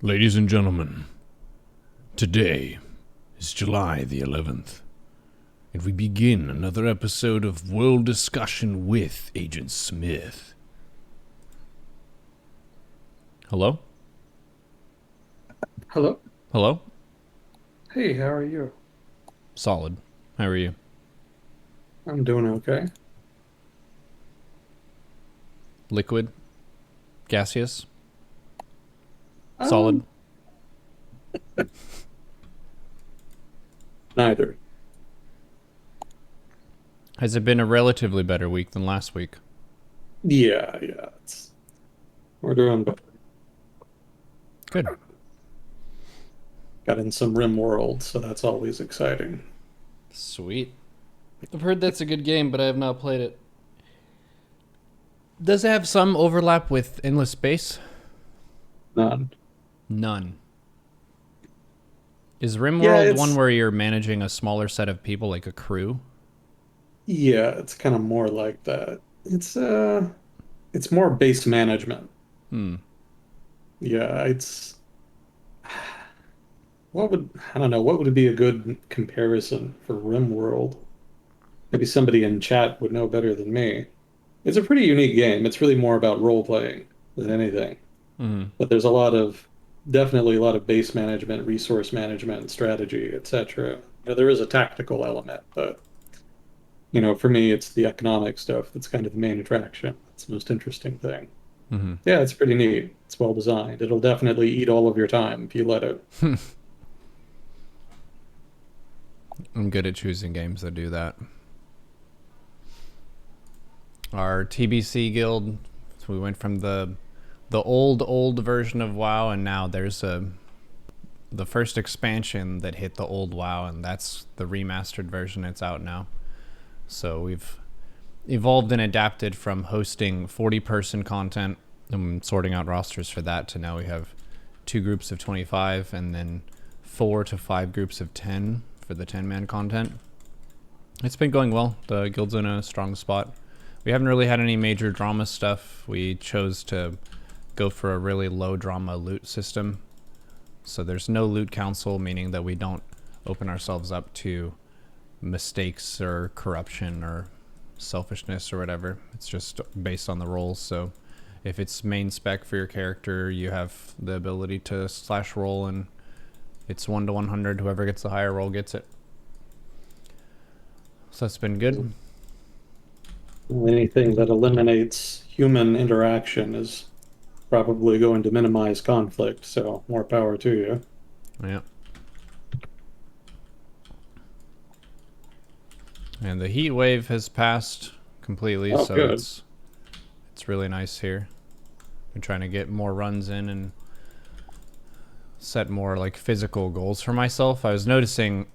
Ladies and gentlemen, today is July the 11th, and we begin another episode of World Discussion with Agent Smith. Hello? Hello. Hello? Hey, how are you? Solid. How are you? I'm doing okay. Liquid? Gaseous? Solid? Um, Neither. Has it been a relatively better week than last week? Yeah. We're doing better. Good. Got in some Rim World, so that's always exciting. Sweet. I've heard that's a good game, but I have not played it. Does it have some overlap with Endless Space? None. None. Is Yeah, RimWorld one where you're managing a smaller set of people, like a crew? it's kind of more like that. It's more base management. Hmm. Yeah, I don't know, what would be a good comparison for Rim World? Maybe somebody in chat would know better than me. It's a pretty unique game. It's really more about role playing than anything. Hmm. But there's definitely a lot of base management, resource management, strategy, etc. There is a tactical element, but for me, it's the economic stuff that's kind of the main attraction. It's the most interesting thing. Hmm. Yeah, it's pretty neat. It's well designed. It'll definitely eat all of your time if you let it. I'm good at choosing games that do that. Our TBC guild, so we went from the old version of WoW, and now there's the first expansion that hit the old WoW, and that's the remastered version. It's out now. So we've evolved and adapted from hosting 40-person content and sorting out rosters for that to now we have 2 groups of 25 and then 4 to 5 groups of 10 for the 10-man content. It's been going well. The guild's in a strong spot. We haven't really had any major drama stuff. We chose to go for a really low drama loot system. So there's no loot council, meaning that we don't open ourselves up to mistakes or corruption or selfishness or whatever. It's just based on the rolls. So if it's main spec for your character, you have the ability to slash roll, and it's 1 to 100. Whoever gets the higher roll gets it. So that's been good. Anything that eliminates human interaction is probably going to minimize conflict, so more power to you. Yeah. And the heat wave has passed completely, Oh, so good. it's really nice here. Been trying to get more runs in and set more like physical goals for myself. I was noticing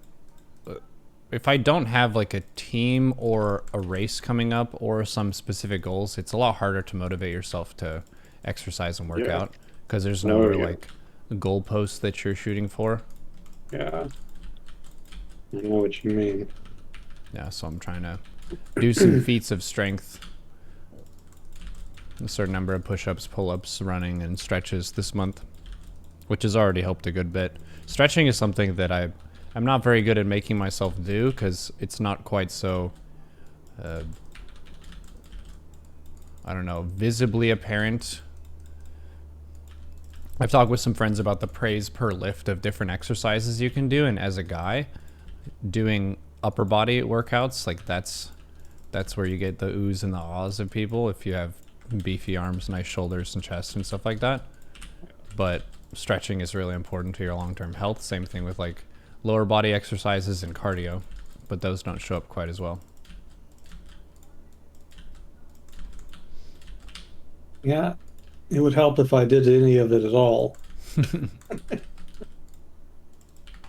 if I don't have like a team or a race coming up or some specific goals, it's a lot harder to motivate yourself to exercise and work Yeah. out because there's no Oh, real yeah. like goalpost that you're shooting for. Yeah. I know what you mean. Yeah, so I'm trying to do some feats of strength, a certain number of push-ups, pull-ups, running, and stretches this month, which has already helped a good bit. Stretching is something that I'm not very good at making myself do because it's not quite so I don't know, visibly apparent. I've talked with some friends about the praise per lift of different exercises you can do, and as a guy doing upper body workouts, like that's where you get the oohs and the ahs of people if you have beefy arms, nice shoulders and chest and stuff like that. But stretching is really important to your long-term health. Same thing with like lower body exercises and cardio, but those don't show up quite as well. Yeah, it would help if I did any of it at all.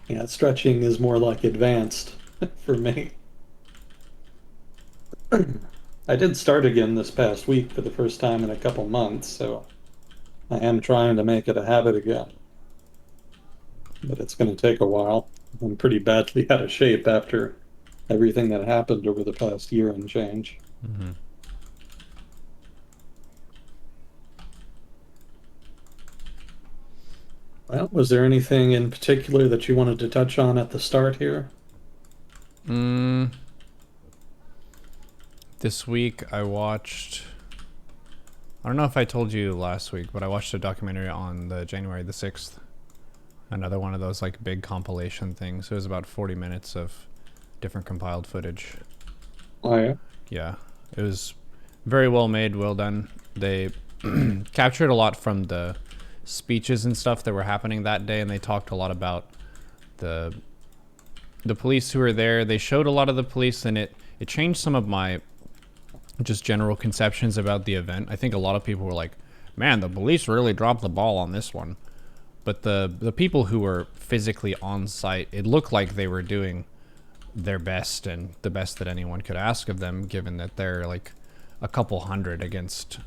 Yeah, stretching is more like advanced for me. I did start again this past week for the first time in a couple months, so I am trying to make it a habit again, but it's going to take a while. I'm pretty badly out of shape after everything that happened over the past year and change. Mm-hmm. Well, was there anything in particular that you wanted to touch on at the start here? Mm, this week I watched. I don't know if I told you last week, but I watched a documentary on the January the 6th. Another one of those like big compilation things. It was about 40 minutes of different compiled footage. Oh, yeah. Yeah, it was very well made, well done. They captured a lot from the speeches and stuff that were happening that day, and they talked a lot about the the police who were there. They showed a lot of the police, and it changed some of my just general conceptions about the event. I think a lot of people were like, "Man, the police really dropped the ball on this one." But the people who were physically on site, it looked like they were doing their best and the best that anyone could ask of them, given that they're like a couple hundred against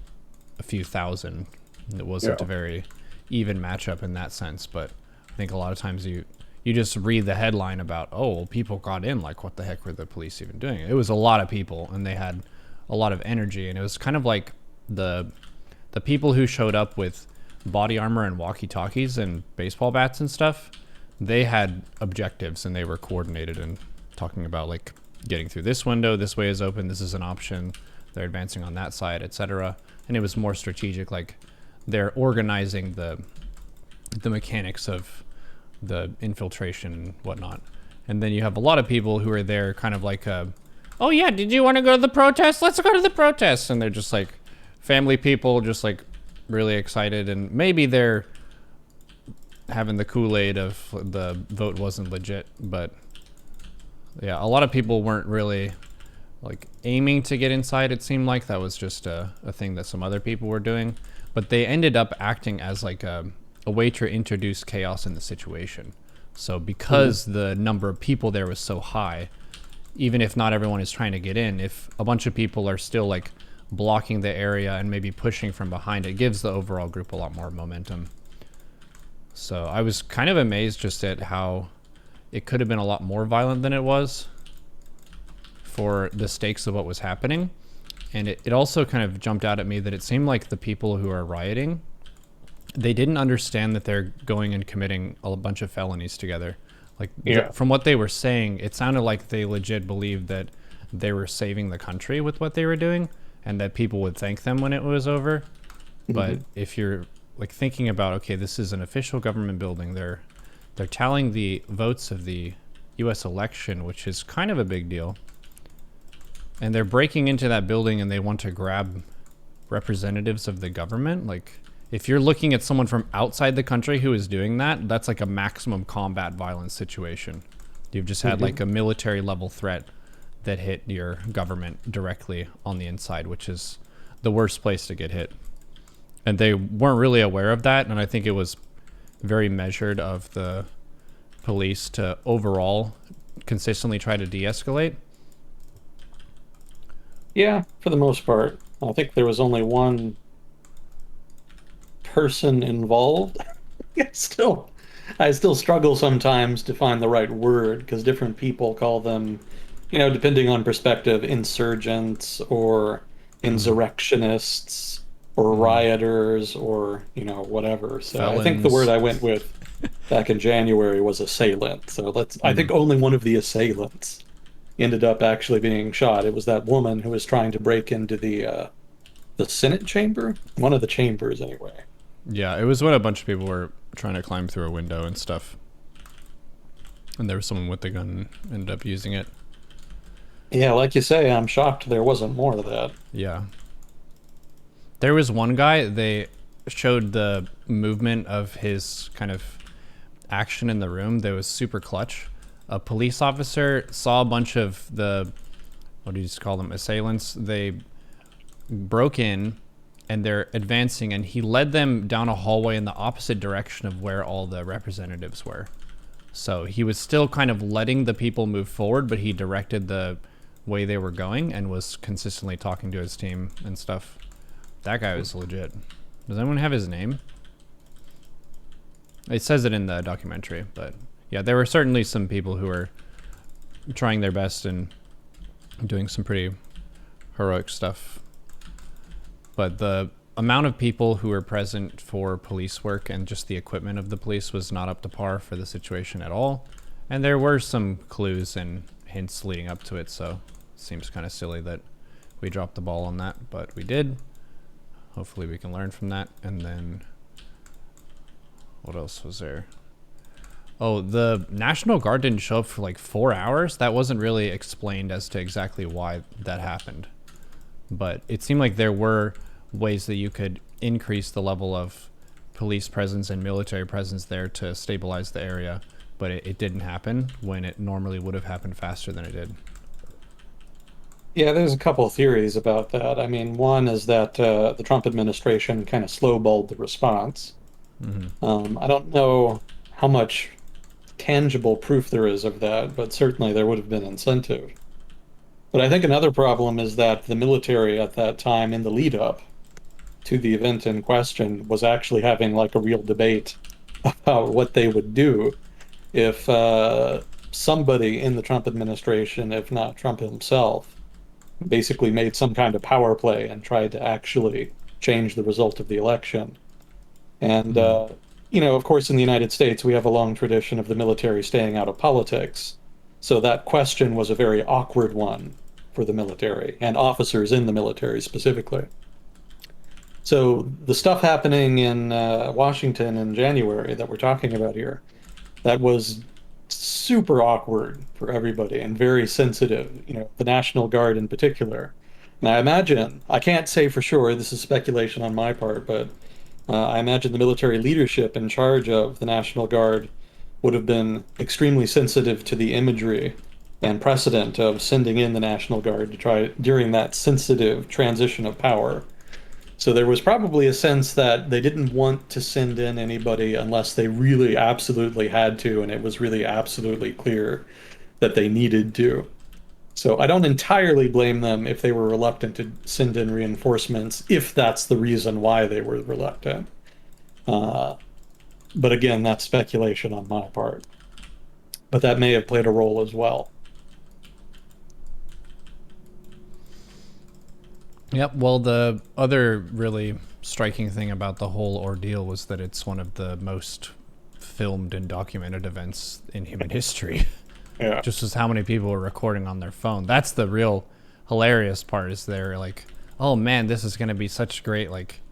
a few thousand. It wasn't Yeah. a very even matchup in that sense, but I think a lot of times you just read the headline about, oh, well, people got in, like what the heck were the police even doing? It was a lot of people, and they had a lot of energy, and it was kind of like the people who showed up with body armor and walkie-talkies and baseball bats and stuff. They had objectives, and they were coordinated and talking about like getting through this window, this way is open, this is an option, they're advancing on that side, etc. And it was more strategic, like they're organizing the mechanics of the infiltration and whatnot. And then you have a lot of people who are there kind of like oh yeah, did you want to go to the protest? Let's go to the protest. And they're just like family people, just like really excited, and maybe they're having the Kool-Aid of the vote wasn't legit, but yeah, a lot of people weren't really like aiming to get inside. It seemed like that was just a thing that some other people were doing, but they ended up acting as like a way to introduce chaos in the situation. So because the number of people there was so high, even if not everyone is trying to get in, if a bunch of people are still like blocking the area and maybe pushing from behind, it gives the overall group a lot more momentum. So I was kind of amazed just at how it could have been a lot more violent than it was for the stakes of what was happening. And it also kind of jumped out at me that it seemed like the people who are rioting, they didn't understand that they're going and committing a bunch of felonies together. Like from what they were saying, it sounded like they legit believed that they were saving the country with what they were doing, and that people would thank them when it was over. But if you're like thinking about, okay, this is an official government building, they're tallying the votes of the US election, which is kind of a big deal. And they're breaking into that building and they want to grab representatives of the government. Like, if you're looking at someone from outside the country who is doing that, that's like a maximum combat violence situation. You've just had like a military level threat that hit your government directly on the inside, which is the worst place to get hit. And they weren't really aware of that, and I think it was very measured of the police to overall consistently try to de-escalate. Yeah, for the most part. I think there was only one person involved. still, I still struggle sometimes to find the right word because different people call them, depending on perspective, insurgents or insurrectionists or rioters or, whatever. So I think the word Felons. I went with back in January was assailant. So I think only one of the assailants ended up actually being shot. It was that woman who was trying to break into the Senate chamber, one of the chambers anyway. Yeah, it was when a bunch of people were trying to climb through a window and stuff. And there was someone with the gun and ended up using it. Yeah, like you say, I'm shocked there wasn't more of that. Yeah. There was one guy, they showed the movement of his kind of action in the room that was super clutch. A police officer saw a bunch of what do you call them, assailants. They broke in and they're advancing, and he led them down a hallway in the opposite direction of where all the representatives were. So he was still kind of letting the people move forward, but he directed the way they were going and was consistently talking to his team and stuff. That guy was legit. Does anyone have his name? It says it in the documentary, but yeah, there were certainly some people who were trying their best and doing some pretty heroic stuff. But amount of people who were present for police work and just the equipment of the police was not up to par for the situation at all. And there were some clues and hints leading up to it, so it seems kind of silly that we dropped the ball on that, but we did. Hopefully we can learn from that. And then what else was there? Oh, the National Guard didn't show up for like 4 hours. That wasn't really explained as to exactly why that happened. But it seemed like there were ways that you could increase the level of police presence and military presence there to stabilize the area. But it didn't happen when it normally would have happened faster than it did. Yeah, there's a couple of theories about that. I mean, one is that the Trump administration kind of slowballed the response. I don't know how much tangible proof there is of that, but certainly there would have been incentive. But I think another problem is that the military at that time, in the lead up to the event in question, was actually having like a real debate about what they would do if somebody in the Trump administration, if not Trump himself, basically made some kind of power play and tried to actually change the result of the election. And, of course, in the United States, we have a long tradition of the military staying out of politics. So that question was a very awkward one for the military and officers in the military specifically. So the stuff happening in Washington in January that we're talking about here, that was super awkward for everybody and very sensitive, the National Guard in particular. And I imagine, I can't say for sure, this is speculation on my part, but I imagine the military leadership in charge of the National Guard would have been extremely sensitive to the imagery and precedent of sending in the National Guard to try during that sensitive transition of power. So there was probably a sense that they didn't want to send in anybody unless they really absolutely had to, and it was really absolutely clear that they needed to. So I don't entirely blame them if they were reluctant to send in reinforcements, if that's the reason why they were reluctant. But again, that's speculation on my part. But that may have played a role as well. Yep. Well, the other really striking thing about the whole ordeal was that it's one of the most filmed and documented events in human history. Yeah. Just as how many people were recording on their phone. That's the real hilarious part, is they're like, oh man, this is going to be such great, like,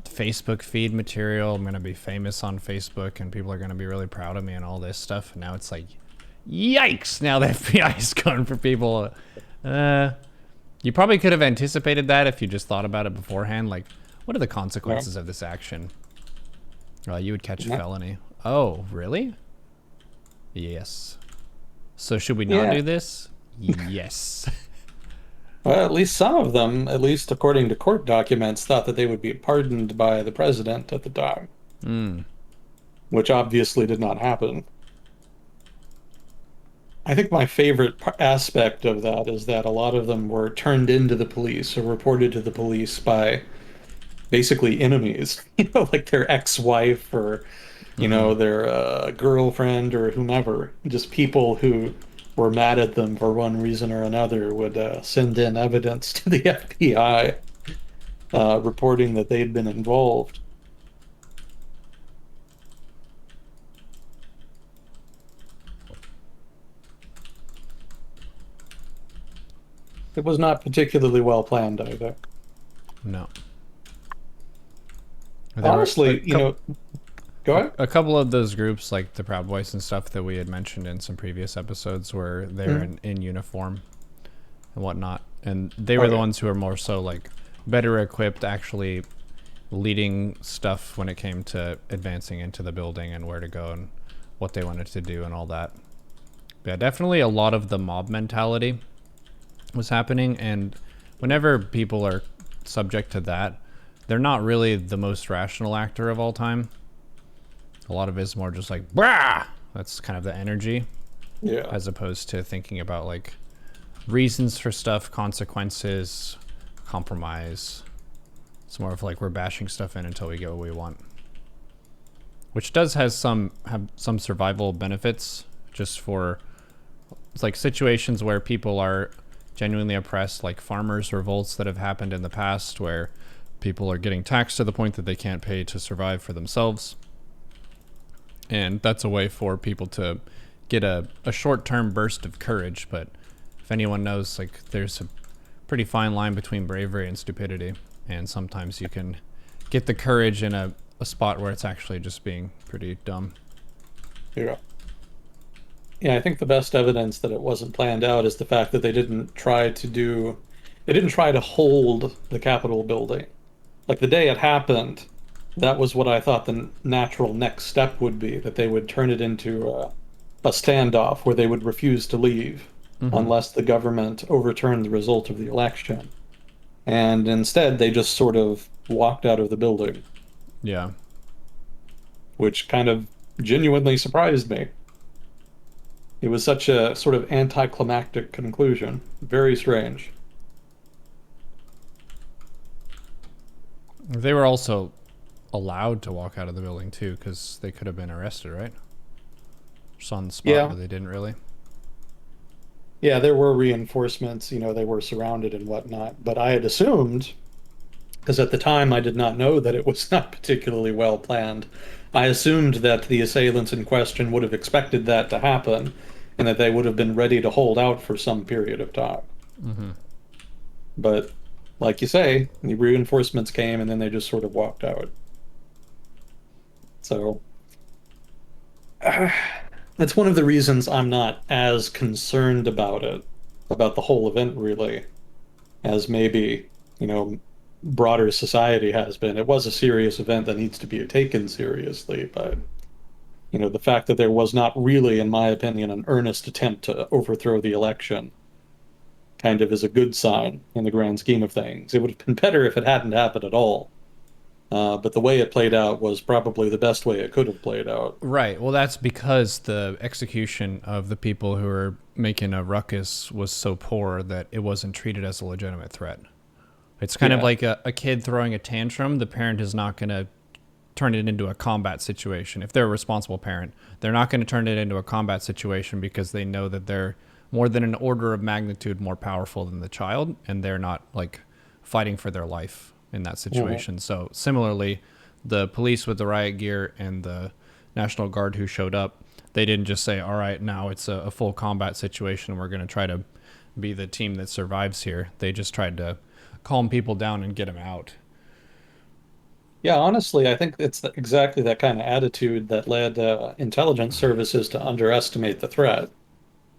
Facebook feed material. I'm going to be famous on Facebook and people are going to be really proud of me and all this stuff. And now it's like, yikes. Now the FBI is going for people. You probably could have anticipated that if you just thought about it beforehand. Like, what are the consequences of this action? You would catch a felony. Oh, really? Yes. So should we not do this? Yes. Well, at least some of them, at least according to court documents, thought that they would be pardoned by the president at the time, which obviously did not happen. I think my favorite aspect of that is that a lot of them were turned into the police or reported to the police by basically enemies, like their ex-wife or, their girlfriend or whomever. Just people who were mad at them for one reason or another would send in evidence to the FBI reporting that they'd been involved. It was not particularly well planned either. No. Honestly, go ahead. A couple of those groups, like the Proud Boys and stuff that we had mentioned in some previous episodes, were there in uniform and whatnot. And they were the ones who were more so like better equipped, actually leading stuff when it came to advancing into the building and where to go and what they wanted to do and all that. Yeah, definitely a lot of the mob mentality was happening, and whenever people are subject to that, they're not really the most rational actor of all time. A lot of it is more just like, brah! That's kind of the energy. Yeah. As opposed to thinking about like reasons for stuff, consequences, compromise. It's more of like we're bashing stuff in until we get what we want. Which does have some survival benefits, just for it's like situations where people are genuinely oppressed, like farmers revolts that have happened in the past where People are getting taxed to the point that they can't pay to survive for themselves. And that's a way for people to get a short-term burst of courage. But if anyone knows, like, there's a pretty fine line between bravery and stupidity. And sometimes you can get the courage in a spot where it's actually just being pretty dumb. Yeah. Yeah, I think the best evidence that it wasn't planned out is the fact that they didn't try to hold the Capitol building. Like the day it happened, that was what I thought the natural next step would be, that they would turn it into a standoff where they would refuse to leave Mm-hmm. unless the government overturned the result of the election. And instead, they just sort of walked out of the building, Yeah. which kind of genuinely surprised me. It was such a sort of anticlimactic conclusion. Very strange. They were also allowed to walk out of the building too, because they could have been arrested, right? Just on the spot, Yeah, but they didn't really. yeah, there were reinforcements, they were surrounded and whatnot. But I had assumed, because at the time I did not know that it was not particularly well planned, I assumed that the assailants in question would have expected that to happen and that they would have been ready to hold out for some period of time. Mm-hmm. But like you say, the reinforcements came and then they just sort of walked out. So that's one of the reasons I'm not as concerned about it, about the whole event really, as maybe, broader society has been. It was a serious event that needs to be taken seriously, but the fact that there was not really, in my opinion, an earnest attempt to overthrow the election kind of is a good sign in the grand scheme of things. It would have been better if it hadn't happened at all. But the way it played out was probably the best way it could have played out. Right. Well, that's because the execution of the people who were making a ruckus was so poor that it wasn't treated as a legitimate threat. It's kind of Yeah. like a kid throwing a tantrum. The parent is not going to turn it into a combat situation. If they're a responsible parent, they're not going to turn it into a combat situation because they know that they're more than an order of magnitude more powerful than the child, and they're not like fighting for their life in that Mhm. situation. So similarly, the police with the riot gear and the National Guard who showed up, they didn't just say, all right, now it's a full combat situation. We're going to try to be the team that survives here. They just tried to calm people down and get them out. Yeah, honestly, I think it's exactly that kind of attitude that led intelligence services to underestimate the threat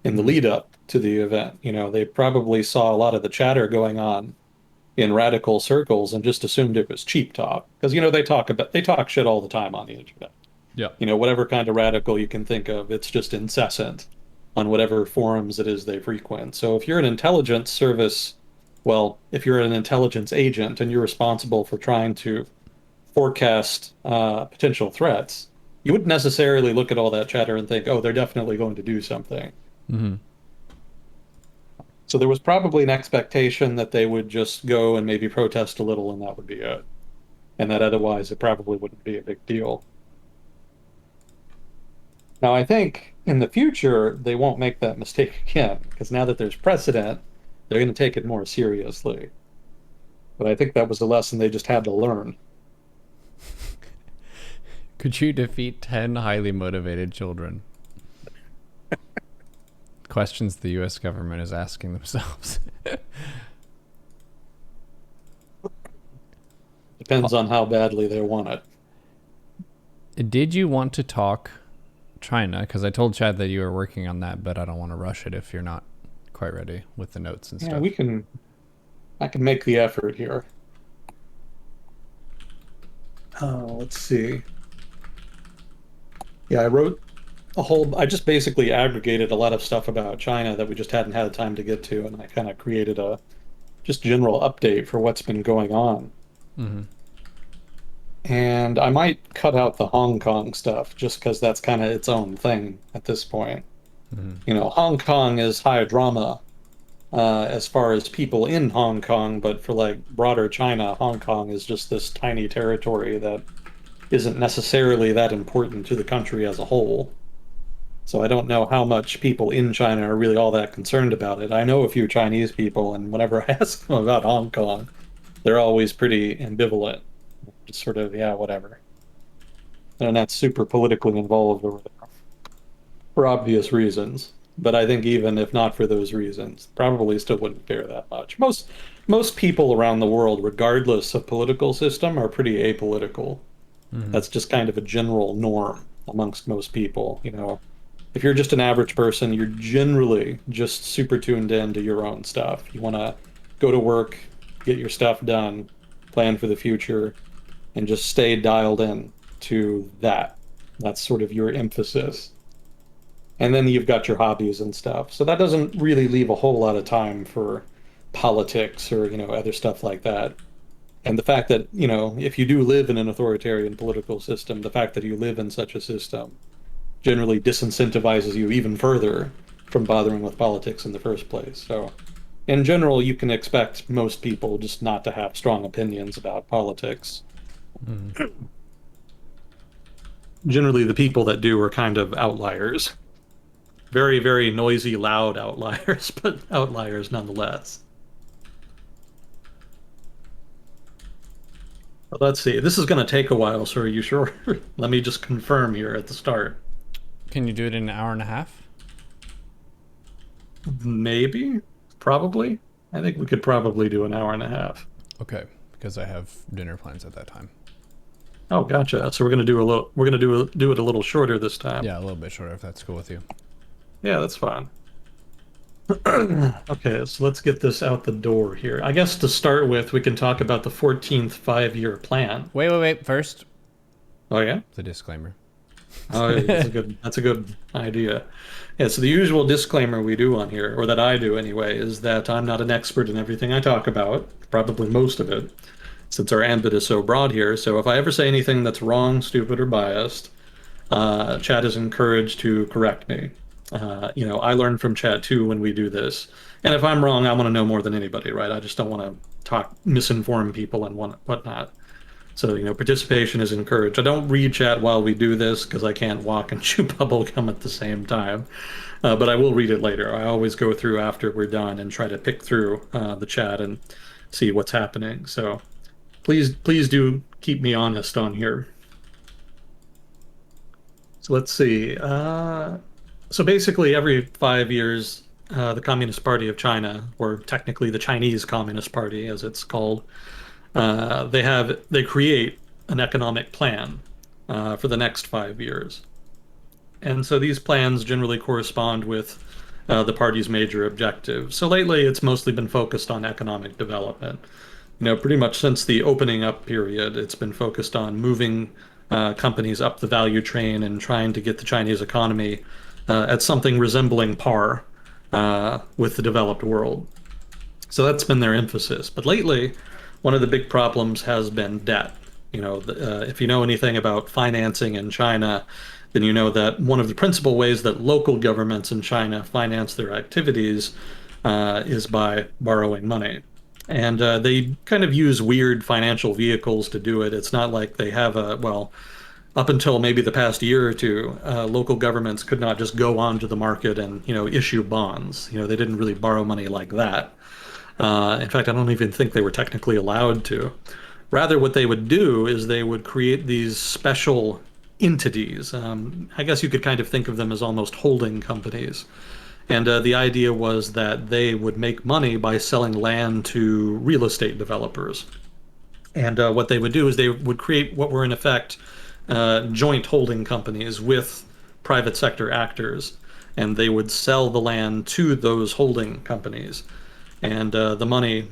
in the Mm-hmm. lead up to the event. They probably saw a lot of the chatter going on in radical circles and just assumed it was cheap talk. Because, they talk shit all the time on the internet. Yeah. Whatever kind of radical you can think of, it's just incessant on whatever forums it is they frequent. So if you're an intelligence service, well, if you're an intelligence agent and you're responsible for trying to forecast potential threats, you wouldn't necessarily look at all that chatter and think, oh, they're definitely going to do something. Mm-hmm. So there was probably an expectation that they would just go and maybe protest a little and that would be it. And that otherwise it probably wouldn't be a big deal. Now, I think in the future, they won't make that mistake again, because now that there's precedent, they're going to take it more seriously. But I think that was a lesson they just had to learn. Could you defeat 10 highly motivated children? Questions the US government is asking themselves. Depends on how badly they want it. Did you want to talk China? Because I told Chad that you were working on that, but I don't want to rush it if you're not quite ready with the notes and Yeah, stuff. I can make the effort here. Let's see. Yeah, I just basically aggregated a lot of stuff about China that we just hadn't had time to get to, and I kind of created a just general update for what's been going on. Mm-hmm. And I might cut out the Hong Kong stuff just because that's kind of its own thing at this point. Mm-hmm. Hong Kong is high drama as far as people in Hong Kong, but for like broader China, Hong Kong is just this tiny territory that isn't necessarily that important to the country as a whole. So I don't know how much people in China are really all that concerned about it. I know a few Chinese people, and whenever I ask them about Hong Kong, they're always pretty ambivalent. Just sort of, yeah, whatever. They're not super politically involved over there for obvious reasons. But I think even if not for those reasons, probably still wouldn't care that much. Most people around the world, regardless of political system, are pretty apolitical. Hmm. That's just kind of a general norm amongst most people. If you're just an average person, you're generally just super tuned in to your own stuff. You want to go to work, get your stuff done, plan for the future, and just stay dialed in to that. That's sort of your emphasis. And then you've got your hobbies and stuff. So that doesn't really leave a whole lot of time for politics or, other stuff like that. And the fact that, if you do live in an authoritarian political system, the fact that you live in such a system generally disincentivizes you even further from bothering with politics in the first place. So, in general, you can expect most people just not to have strong opinions about politics. Hmm. Generally, the people that do are kind of outliers. Very, very noisy, loud outliers, but outliers nonetheless. But let's see. This is going to take a while, so are you sure? Let me just confirm here at the start. Can you do it in an hour and a half? Maybe, probably. I think we could probably do an hour and a half. Okay, because I have dinner plans at that time. Oh, gotcha. So we're gonna do it a little shorter this time. Yeah, a little bit shorter if that's cool with you. Yeah, that's fine. Okay, so let's get this out the door here. I guess to start with, we can talk about the 14th five-year plan. Wait, wait, wait. First, Oh yeah? the disclaimer. Oh, yeah, that's a good idea. Yeah, so the usual disclaimer we do on here, or that I do anyway, is that I'm not an expert in everything I talk about, probably most of it, since our ambit is so broad here. So if I ever say anything that's wrong, stupid, or biased, chat is encouraged to correct me. I learn from chat too when we do this. And if I'm wrong, I want to know more than anybody, right? I just don't want to misinform people and whatnot. So, participation is encouraged. I don't read chat while we do this because I can't walk and chew bubble gum at the same time. But I will read it later. I always go through after we're done and try to pick through the chat and see what's happening. So please do keep me honest on here. So let's see. So basically, every 5 years, the Communist Party of China, or technically the Chinese Communist Party, as it's called, they create an economic plan for the next 5 years. And so these plans generally correspond with the party's major objectives. So lately, it's mostly been focused on economic development. Pretty much since the opening up period, it's been focused on moving companies up the value train and trying to get the Chinese economy at something resembling par with the developed world. So that's been their emphasis. But lately, one of the big problems has been debt. If you know anything about financing in China, then you know that one of the principal ways that local governments in China finance their activities is by borrowing money. And they kind of use weird financial vehicles to do it. It's not like they have well, up until maybe the past year or two, local governments could not just go onto the market and, issue bonds. They didn't really borrow money like that. In fact, I don't even think they were technically allowed to. Rather, what they would do is they would create these special entities. I guess you could kind of think of them as almost holding companies. And the idea was that they would make money by selling land to real estate developers. And what they would do is they would create what were in effect joint holding companies with private sector actors, and they would sell the land to those holding companies. And the money,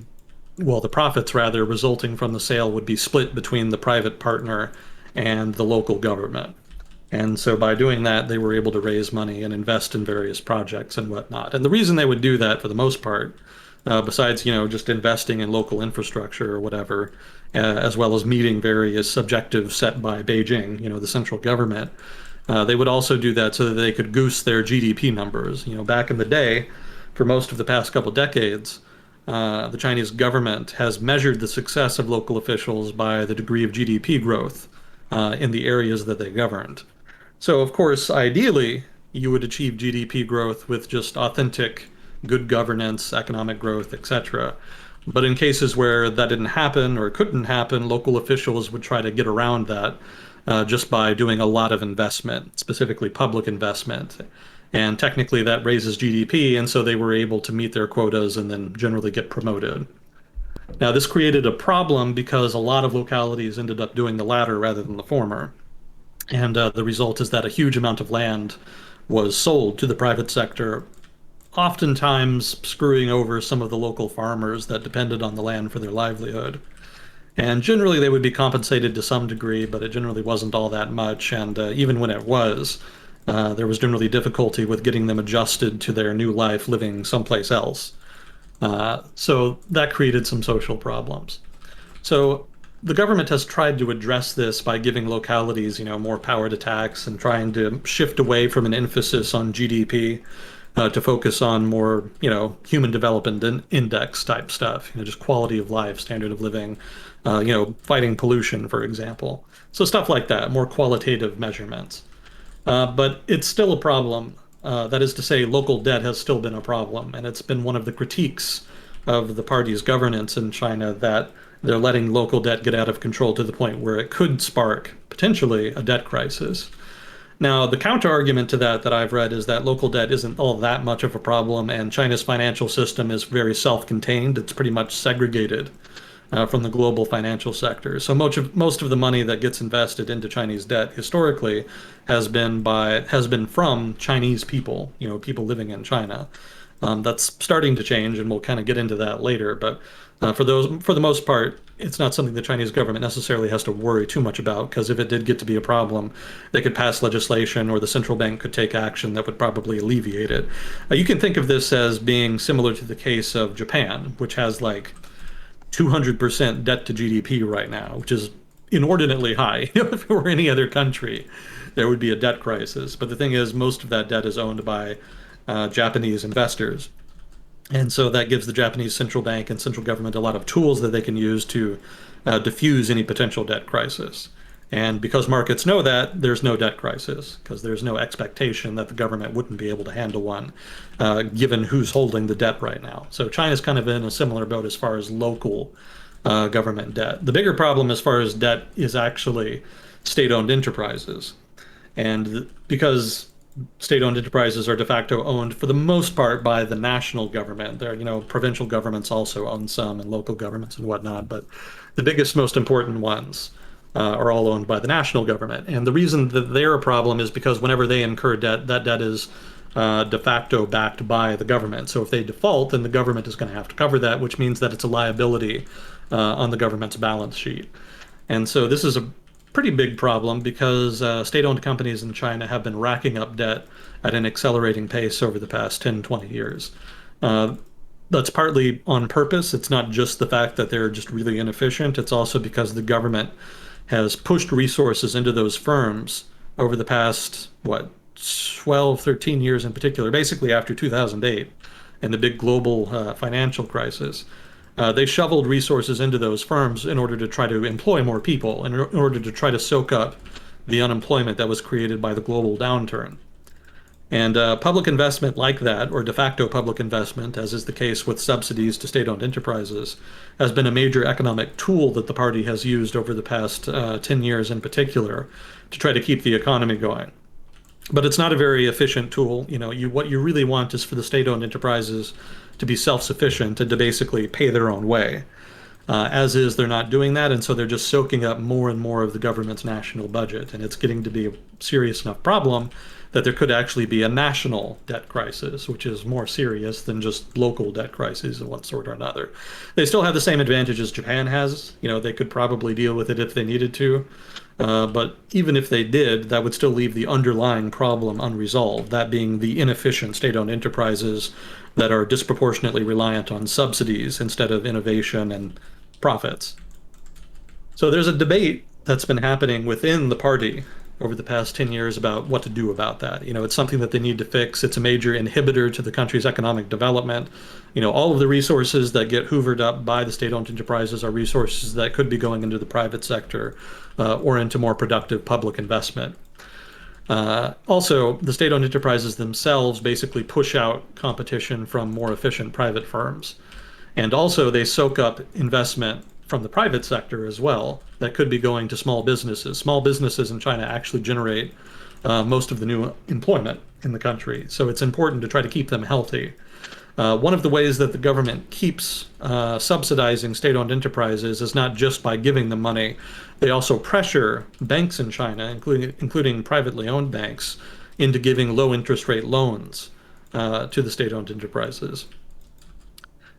well, the profits rather, resulting from the sale would be split between the private partner and the local government. And so by doing that, they were able to raise money and invest in various projects and whatnot. And the reason they would do that for the most part, besides, just investing in local infrastructure or whatever, as well as meeting various objectives set by Beijing, the central government, they would also do that so that they could goose their GDP numbers. Back in the day, for most of the past couple decades, the Chinese government has measured the success of local officials by the degree of GDP growth in the areas that they governed. So, of course, ideally, you would achieve GDP growth with just authentic good governance, economic growth, etc. But in cases where that didn't happen or couldn't happen, local officials would try to get around that just by doing a lot of investment, specifically public investment. And technically, that raises GDP, and so they were able to meet their quotas and then generally get promoted. Now, this created a problem because a lot of localities ended up doing the latter rather than the former. And the result is that a huge amount of land was sold to the private sector, oftentimes screwing over some of the local farmers that depended on the land for their livelihood. And generally, they would be compensated to some degree, but it generally wasn't all that much. And even when it was, there was generally difficulty with getting them adjusted to their new life living someplace else. So that created some social problems. So the government has tried to address this by giving localities, more power to tax and trying to shift away from an emphasis on GDP to focus on more, human development index type stuff, just quality of life, standard of living, fighting pollution, for example. So stuff like that, more qualitative measurements. But it's still a problem. That is to say, local debt has still been a problem, and it's been one of the critiques of the party's governance in China that they're letting local debt get out of control to the point where it could spark potentially a debt crisis. Now, the counter argument to that I've read is that local debt isn't all that much of a problem, and China's financial system is very self-contained. It's pretty much segregated from the global financial sector. So most of the money that gets invested into Chinese debt historically has been from Chinese people, people living in China. That's starting to change, and we'll kind of get into that later. But for the most part, it's not something the Chinese government necessarily has to worry too much about, because if it did get to be a problem, they could pass legislation or the central bank could take action that would probably alleviate it. You can think of this as being similar to the case of Japan, which has like 200% debt to GDP right now, which is inordinately high. If it were any other country, there would be a debt crisis. But the thing is, most of that debt is owned by Japanese investors. And so that gives the Japanese central bank and central government a lot of tools that they can use to diffuse any potential debt crisis. And because markets know that, there's no debt crisis, because there's no expectation that the government wouldn't be able to handle one, given who's holding the debt right now. So China's kind of in a similar boat as far as local government debt. The bigger problem as far as debt is actually state-owned enterprises. And because state-owned enterprises are de facto owned for the most part by the national government. There, provincial governments also own some, and local governments and whatnot, but the biggest, most important ones are all owned by the national government. And the reason that they're a problem is because whenever they incur debt, that debt is de facto backed by the government. So if they default, then the government is going to have to cover that, which means that it's a liability on the government's balance sheet. And so this is a pretty big problem because state-owned companies in China have been racking up debt at an accelerating pace over the past 10, 20 years. That's partly on purpose. It's not just the fact that they're just really inefficient. It's also because the government has pushed resources into those firms over the past, 12, 13 years in particular, basically after 2008 and the big global financial crisis. They shoveled resources into those firms in order to try to employ more people, in order to try to soak up the unemployment that was created by the global downturn. And public investment like that, or de facto public investment, as is the case with subsidies to state-owned enterprises, has been a major economic tool that the party has used over the past 10 years in particular to try to keep the economy going. But it's not a very efficient tool. What you really want is for the state-owned enterprises to be self-sufficient and to basically pay their own way. As is, they're not doing that, and so they're just soaking up more and more of the government's national budget, and it's getting to be a serious enough problem that there could actually be a national debt crisis, which is more serious than just local debt crises of one sort or another. They still have the same advantages Japan has. They could probably deal with it if they needed to. But even if they did, that would still leave the underlying problem unresolved, that being the inefficient state-owned enterprises that are disproportionately reliant on subsidies instead of innovation and profits. So there's a debate that's been happening within the party over the past 10 years about what to do about that. It's something that they need to fix. It's a major inhibitor to the country's economic development. All of the resources that get hoovered up by the state-owned enterprises are resources that could be going into the private sector or into more productive public investment. Also, the state-owned enterprises themselves basically push out competition from more efficient private firms. And also, they soak up investment from the private sector as well that could be going to small businesses. Small businesses in China actually generate most of the new employment in the country. So it's important to try to keep them healthy. One of the ways that the government keeps subsidizing state-owned enterprises is not just by giving them money. They also pressure banks in China, including privately owned banks, into giving low interest rate loans to the state-owned enterprises.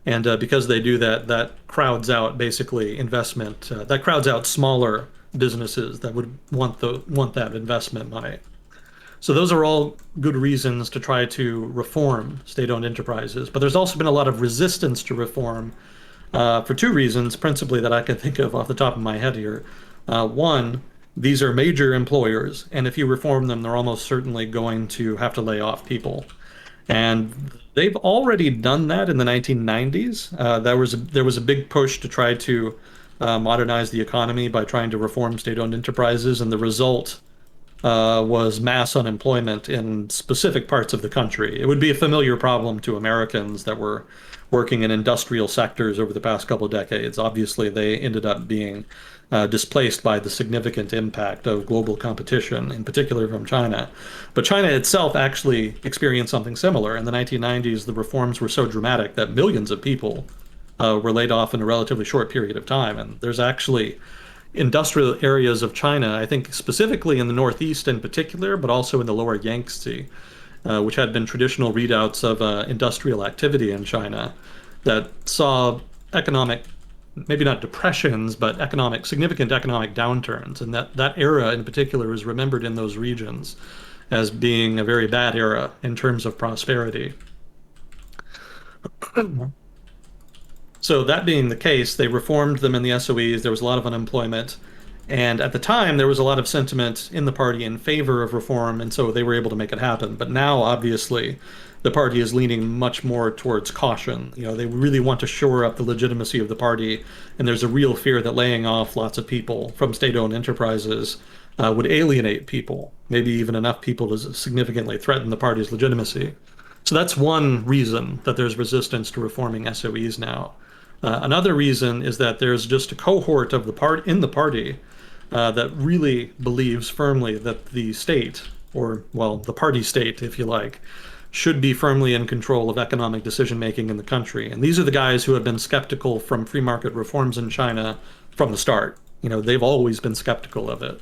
And because they do that, that crowds out basically investment. That crowds out smaller businesses that would want that investment money. So those are all good reasons to try to reform state-owned enterprises. But there's also been a lot of resistance to reform for two reasons, principally that I can think of off the top of my head here. One, these are major employers, and if you reform them, they're almost certainly going to have to lay off people. And they've already done that in the 1990s. There was a big push to try to modernize the economy by trying to reform state-owned enterprises, and the result was mass unemployment in specific parts of the country. It would be a familiar problem to Americans that were working in industrial sectors over the past couple of decades. Obviously, they ended up being displaced by the significant impact of global competition, in particular from China. But China itself actually experienced something similar. In the 1990s, the reforms were so dramatic that millions of people were laid off in a relatively short period of time. And there's actually industrial areas of China, I think specifically in the Northeast in particular, but also in the lower Yangtze, which had been traditional readouts of industrial activity in China, that saw economic, maybe not depressions, but significant economic downturns. And that era in particular is remembered in those regions as being a very bad era in terms of prosperity. So that being the case, they reformed them in the SOEs. There was a lot of unemployment. And at the time, there was a lot of sentiment in the party in favor of reform, and so they were able to make it happen. But now, obviously, the party is leaning much more towards caution. You know, they really want to shore up the legitimacy of the party, and there's a real fear that laying off lots of people from state-owned enterprises would alienate people, maybe even enough people to significantly threaten the party's legitimacy. So that's one reason that there's resistance to reforming SOEs now. Another reason is that there's just a cohort of the party that really believes firmly that the state, or well, the party state, if you like, should be firmly in control of economic decision making in the country. And these are the guys who have been skeptical from free market reforms in China from the start. You know, they've always been skeptical of it.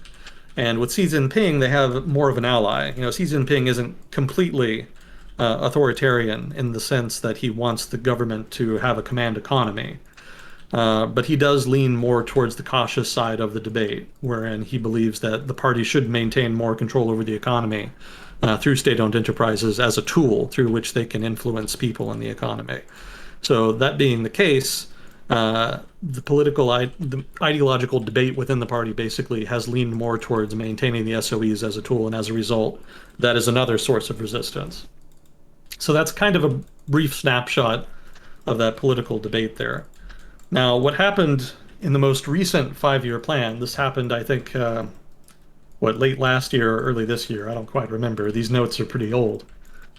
And with Xi Jinping, they have more of an ally. You know, Xi Jinping isn't completely authoritarian in the sense that he wants the government to have a command economy. But he does lean more towards the cautious side of the debate, wherein he believes that the party should maintain more control over the economy through state-owned enterprises as a tool through which they can influence people in the economy. So that being the case, the ideological debate within the party basically has leaned more towards maintaining the SOEs as a tool, and as a result, that is another source of resistance. So that's kind of a brief snapshot of that political debate there. Now, what happened in the most recent 5-year plan, this happened, I think, late last year or early this year, I don't quite remember. These notes are pretty old.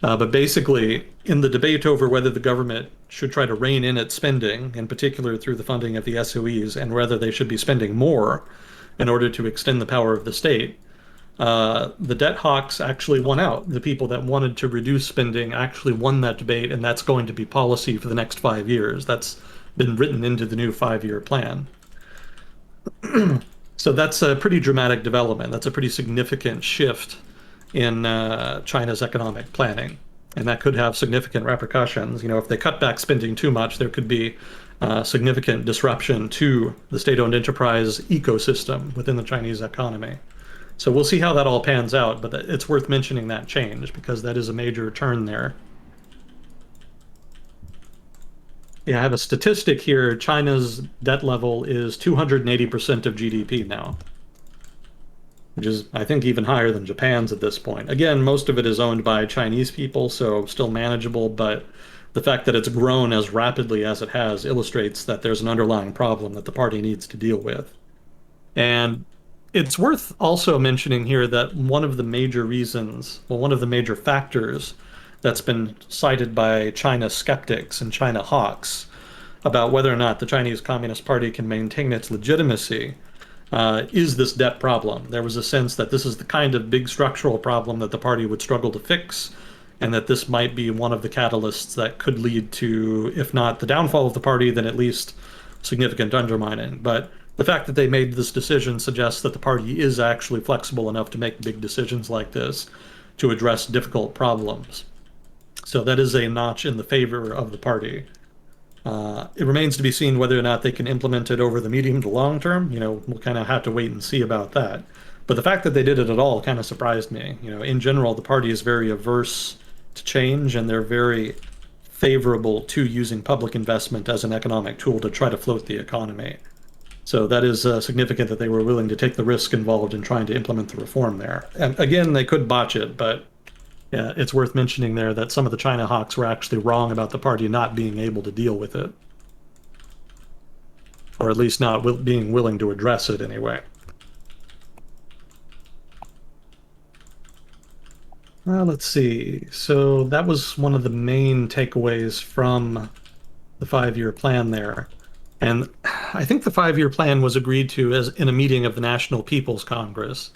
But basically, in the debate over whether the government should try to rein in its spending, in particular through the funding of the SOEs, and whether they should be spending more in order to extend the power of the state, the debt hawks actually won out. The people that wanted to reduce spending actually won that debate, and that's going to be policy for the next 5 years. That's been written into the new 5-year plan. So that's a pretty dramatic development. That's a pretty significant shift in China's economic planning, and that could have significant repercussions. You know, if they cut back spending too much, there could be significant disruption to the state-owned enterprise ecosystem within the Chinese economy. So we'll see how that all pans out, but it's worth mentioning that change because that is a major turn there. Yeah, I have a statistic here. China's debt level is 280% of GDP now, which is, I think, even higher than Japan's at this point. Again, most of it is owned by Chinese people, so still manageable, but the fact that it's grown as rapidly as it has illustrates that there's an underlying problem that the party needs to deal with. And it's worth also mentioning here that one of the major factors that's been cited by China skeptics and China hawks about whether or not the Chinese Communist Party can maintain its legitimacy is this debt problem. There was a sense that this is the kind of big structural problem that the party would struggle to fix, and that this might be one of the catalysts that could lead to, if not the downfall of the party, then at least significant undermining. But the fact that they made this decision suggests that the party is actually flexible enough to make big decisions like this to address difficult problems. So that is a notch in the favor of the party. It remains to be seen whether or not they can implement it over the medium to long term. We'll kind of have to wait and see about that. But the fact that they did it at all kind of surprised me. In general, the party is very averse to change, and they're very favorable to using public investment as an economic tool to try to float the economy. So that is significant that they were willing to take the risk involved in trying to implement the reform there. And again, they could botch it, but yeah, it's worth mentioning there that some of the China hawks were actually wrong about the party not being able to deal with it, or at least not being willing to address it anyway. Let's see. So that was one of the main takeaways from the 5-year plan there. And I think the 5-year plan was agreed to as in a meeting of the National People's Congress.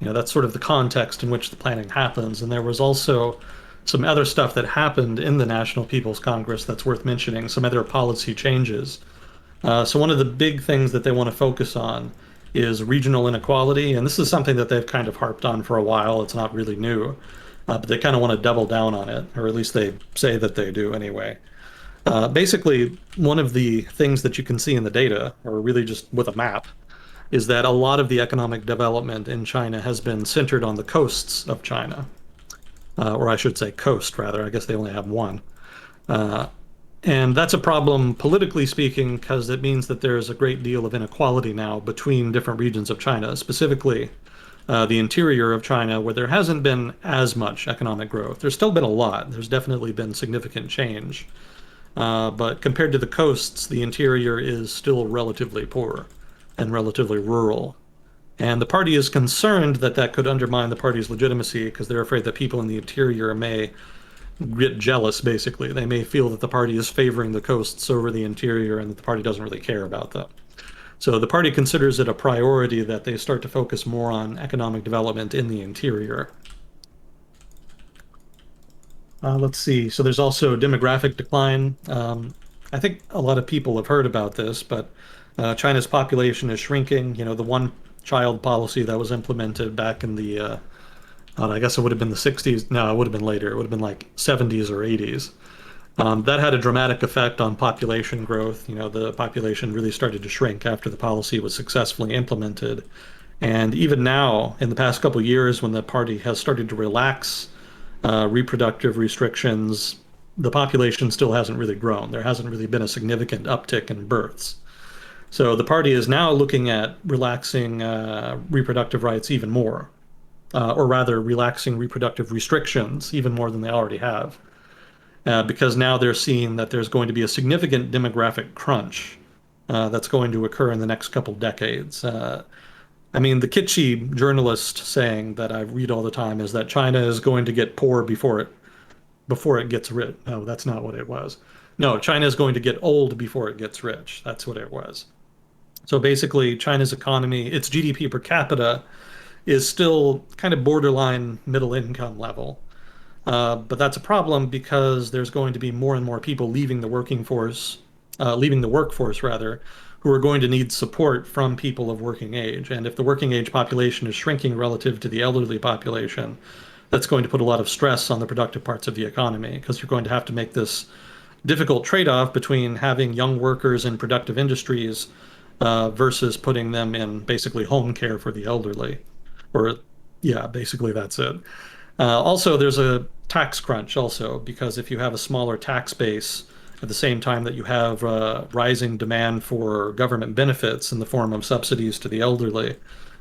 That's sort of the context in which the planning happens. And there was also some other stuff that happened in the National People's Congress that's worth mentioning, some other policy changes. So one of the big things that they want to focus on is regional inequality. And this is something that they've kind of harped on for a while. It's not really new, but they kind of want to double down on it, or at least they say that they do anyway. Basically, one of the things that you can see in the data, or really just with a map, is that a lot of the economic development in China has been centered on the coasts of China. Or I should say coast, rather. I guess they only have one. And that's a problem politically speaking, because it means that there's a great deal of inequality now between different regions of China, specifically the interior of China, where there hasn't been as much economic growth. There's still been a lot. There's definitely been significant change. But compared to the coasts, the interior is still relatively poor and relatively rural. And the party is concerned that that could undermine the party's legitimacy because they're afraid that people in the interior may get jealous, basically. They may feel that the party is favoring the coasts over the interior and that the party doesn't really care about them. So the party considers it a priority that they start to focus more on economic development in the interior. Let's see. So there's also demographic decline. I think a lot of people have heard about this, but China's population is shrinking. The one-child policy that was implemented back in the, I guess it would have been the 60s. No, it would have been later. It would have been like 70s or 80s. That had a dramatic effect on population growth. The population really started to shrink after the policy was successfully implemented. And even now, in the past couple of years, when the party has started to relax reproductive restrictions, the population still hasn't really grown. There hasn't really been a significant uptick in births. So the party is now looking at relaxing reproductive rights even more, or rather relaxing reproductive restrictions even more than they already have, because now they're seeing that there's going to be a significant demographic crunch that's going to occur in the next couple decades. I mean, the kitschy journalist saying that I read all the time is that China is going to get poor before it gets rich. No, that's not what it was. No, China is going to get old before it gets rich. That's what it was. So basically, China's economy, its GDP per capita, is still kind of borderline middle income level. But that's a problem because there's going to be more and more people leaving the workforce rather, who are going to need support from people of working age. And if the working age population is shrinking relative to the elderly population, that's going to put a lot of stress on the productive parts of the economy because you're going to have to make this difficult trade-off between having young workers in productive industries versus putting them in basically home care for the elderly. Or, yeah, basically that's it. Also, there's a tax crunch also, because if you have a smaller tax base at the same time that you have rising demand for government benefits in the form of subsidies to the elderly,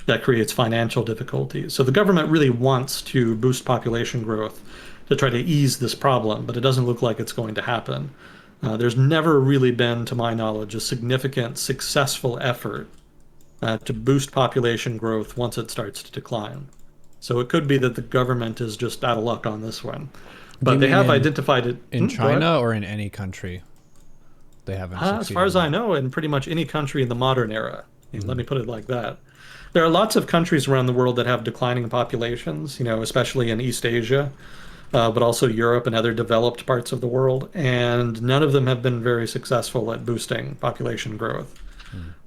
that creates financial difficulties. So the government really wants to boost population growth to try to ease this problem, but it doesn't look like it's going to happen. There's never really been, to my knowledge, a significant successful effort to boost population growth once it starts to decline. So it could be that the government is just out of luck on this one. Do you But they mean have identified it. in Go ahead. China or in any country? They haven't As far succeeded as in I that. know, in pretty much any country in the modern era, let Mm. me put it like that. There are lots of countries around the world that have declining populations, especially in East Asia, but also Europe and other developed parts of the world, and none of them have been very successful at boosting population growth.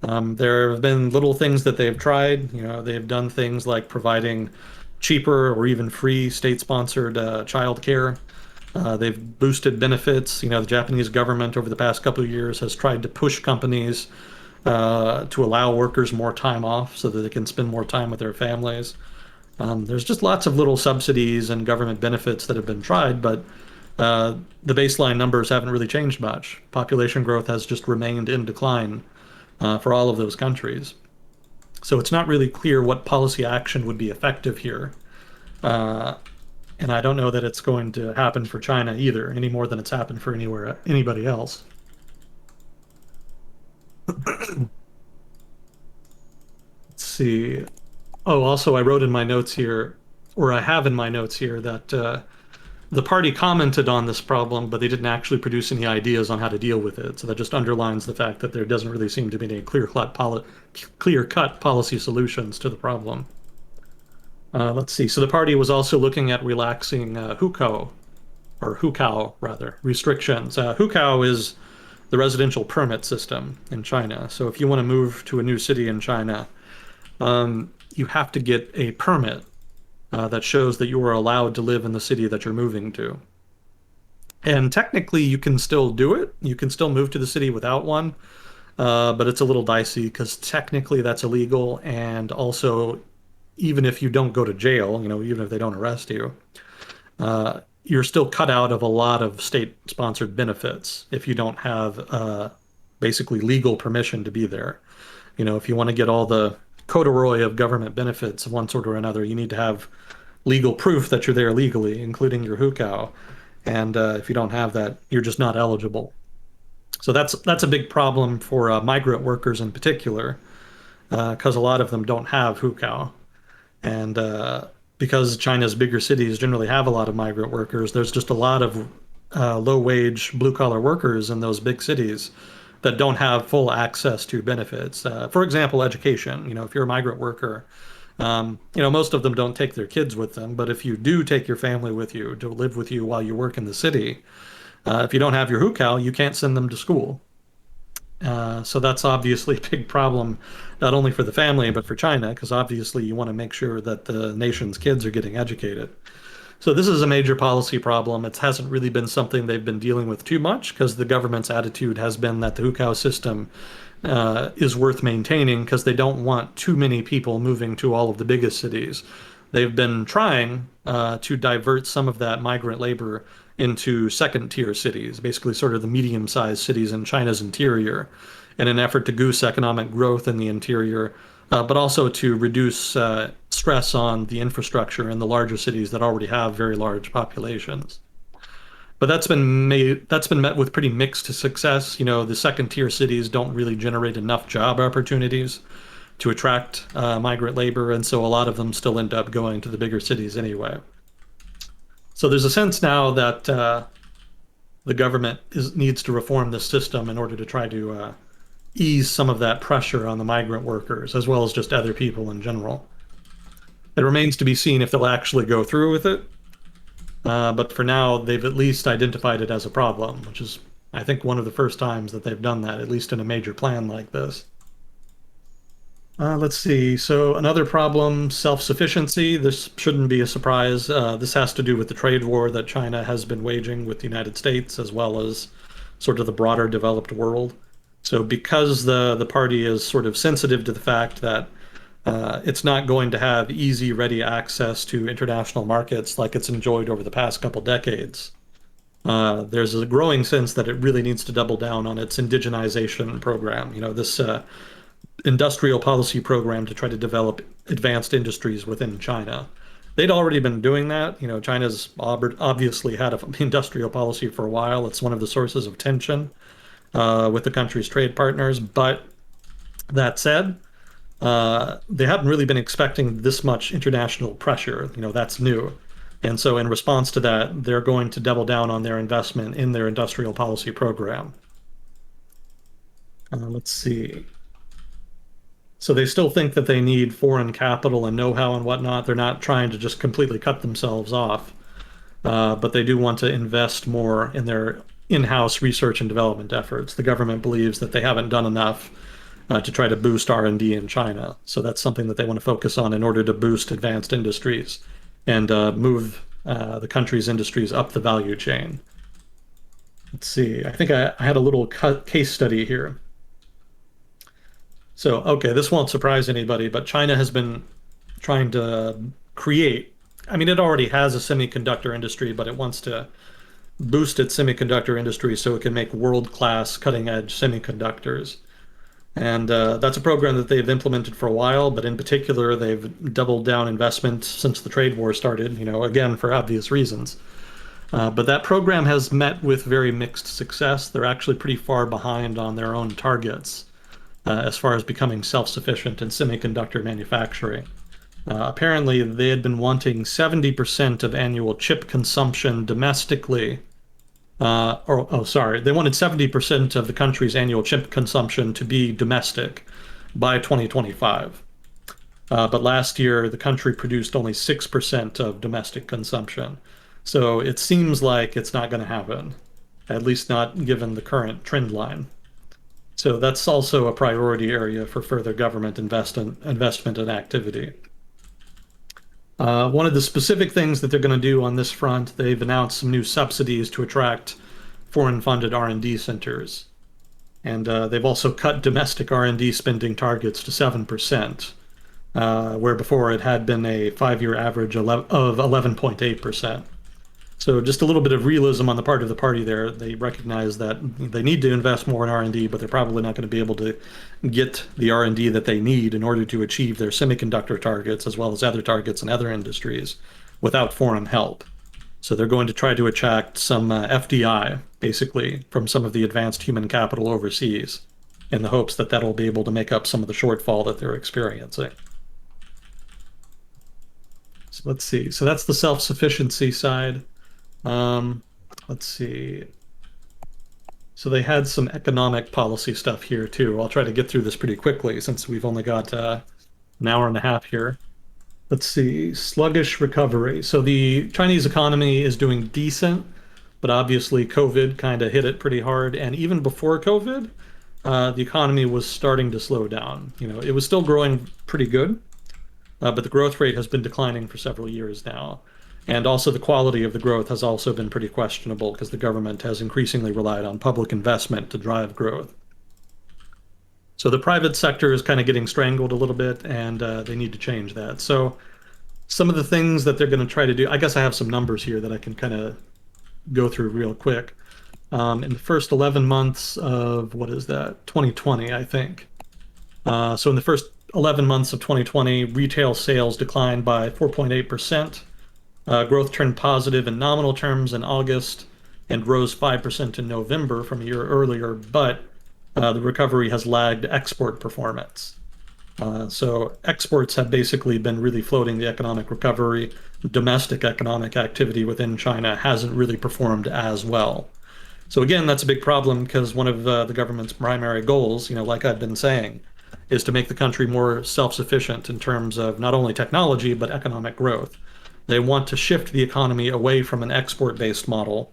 Mm. There have been little things that they've tried. They've done things like providing cheaper or even free state-sponsored child care. They've boosted benefits. The Japanese government over the past couple of years has tried to push companies to allow workers more time off so that they can spend more time with their families. There's just lots of little subsidies and government benefits that have been tried, but the baseline numbers haven't really changed much. Population growth has just remained in decline for all of those countries. So it's not really clear what policy action would be effective here. Uh, and I don't know that it's going to happen for China either, any more than it's happened for anybody else. Let's see. Oh, also, I wrote in my notes here, or I have in my notes here, that the party commented on this problem, but they didn't actually produce any ideas on how to deal with it. So that just underlines the fact that there doesn't really seem to be any clear-cut policy solutions to the problem. Let's see. So the party was also looking at relaxing hukao rather, restrictions. Hukao is the residential permit system in China. So if you want to move to a new city in China, you have to get a permit that shows that you are allowed to live in the city that you're moving to. And technically, you can still do it. You can still move to the city without one, but it's a little dicey because technically that's illegal. And also, even if you don't go to jail, even if they don't arrest you, you're still cut out of a lot of state-sponsored benefits if you don't have basically legal permission to be there. If you want to get all the corduroy of government benefits of one sort or another, you need to have legal proof that you're there legally, including your hukao. And if you don't have that, you're just not eligible. So that's a big problem for migrant workers in particular, because a lot of them don't have hukao. And because China's bigger cities generally have a lot of migrant workers, there's just a lot of low-wage, blue-collar workers in those big cities that don't have full access to benefits. For example, education. If you're a migrant worker, most of them don't take their kids with them, but if you do take your family with you to live with you while you work in the city, if you don't have your hukao, you can't send them to school. So that's obviously a big problem, not only for the family, but for China, because obviously you want to make sure that the nation's kids are getting educated. So this is a major policy problem. It hasn't really been something they've been dealing with too much because the government's attitude has been that the hukao system is worth maintaining because they don't want too many people moving to all of the biggest cities. They've been trying to divert some of that migrant labor into second-tier cities, basically sort of the medium-sized cities in China's interior, in an effort to goose economic growth in the interior, but also to reduce stress on the infrastructure in the larger cities that already have very large populations. But that's been met with pretty mixed success. The second-tier cities don't really generate enough job opportunities to attract migrant labor, and so a lot of them still end up going to the bigger cities anyway. So there's a sense now that the government needs to reform this system in order to try to ease some of that pressure on the migrant workers, as well as just other people in general. It remains to be seen if they'll actually go through with it. But for now, they've at least identified it as a problem, which is, I think, one of the first times that they've done that, at least in a major plan like this. Let's see. So another problem, self-sufficiency. This shouldn't be a surprise. This has to do with the trade war that China has been waging with the United States, as well as sort of the broader developed world. So because the party is sort of sensitive to the fact that it's not going to have easy, ready access to international markets like it's enjoyed over the past couple decades, there's a growing sense that it really needs to double down on its indigenization program. This industrial policy program to try to develop advanced industries within China. They'd already been doing that. China's obviously had an industrial policy for a while. It's one of the sources of tension with the country's trade partners. But that said, they haven't really been expecting this much international pressure. That's new. And so in response to that, they're going to double down on their investment in their industrial policy program. Let's see. So they still think that they need foreign capital and know-how and whatnot. They're not trying to just completely cut themselves off, but they do want to invest more in their in-house research and development efforts. The government believes that they haven't done enough to try to boost R&D in China. So that's something that they want to focus on in order to boost advanced industries and move the country's industries up the value chain. Let's see. I think I had a little case study here. So, okay, this won't surprise anybody, but China has been trying to create, I mean, it already has a semiconductor industry, but it wants to boost its semiconductor industry so it can make world-class cutting-edge semiconductors. And that's a program that they've implemented for a while, but in particular, they've doubled down investment since the trade war started, again, for obvious reasons. But that program has met with very mixed success. They're actually pretty far behind on their own targets as far as becoming self-sufficient in semiconductor manufacturing. Apparently, they had been wanting 70% of annual chip consumption domestically. Sorry, they wanted 70% of the country's annual chip consumption to be domestic by 2025. But last year, the country produced only 6% of domestic consumption. So it seems like it's not going to happen, at least not given the current trend line. So that's also a priority area for further government investment and activity. One of the specific things that they're going to do on this front, they've announced some new subsidies to attract foreign-funded R&D centers. And they've also cut domestic R&D spending targets to 7%, where before it had been a 5-year average of 11.8%. So just a little bit of realism on the part of the party there. They recognize that they need to invest more in R&D, but they're probably not going to be able to get the R&D that they need in order to achieve their semiconductor targets as well as other targets in other industries without foreign help. So they're going to try to attract some FDI, basically, from some of the advanced human capital overseas in the hopes that that'll be able to make up some of the shortfall that they're experiencing. So let's see. So that's the self-sufficiency side. Let's see. So they had some economic policy stuff here too. I'll try to get through this pretty quickly since we've only got an hour and a half here. Let's see. Sluggish recovery. So the Chinese economy is doing decent, but obviously COVID kind of hit it pretty hard. And even before COVID, the economy was starting to slow down. It was still growing pretty good, but the growth rate has been declining for several years now. And also the quality of the growth has also been pretty questionable because the government has increasingly relied on public investment to drive growth. So the private sector is kind of getting strangled a little bit, and they need to change that. So some of the things that they're going to try to do, I guess I have some numbers here that I can kind of go through real quick. In the first 11 months of, what is that, 2020, I think. So in the first 11 months of 2020, retail sales declined by 4.8%. Growth turned positive in nominal terms in August and rose 5% in November from a year earlier, but the recovery has lagged export performance. So exports have basically been really floating the economic recovery. Domestic economic activity within China hasn't really performed as well. So again, that's a big problem because one of the government's primary goals, like I've been saying, is to make the country more self-sufficient in terms of not only technology, but economic growth. They want to shift the economy away from an export-based model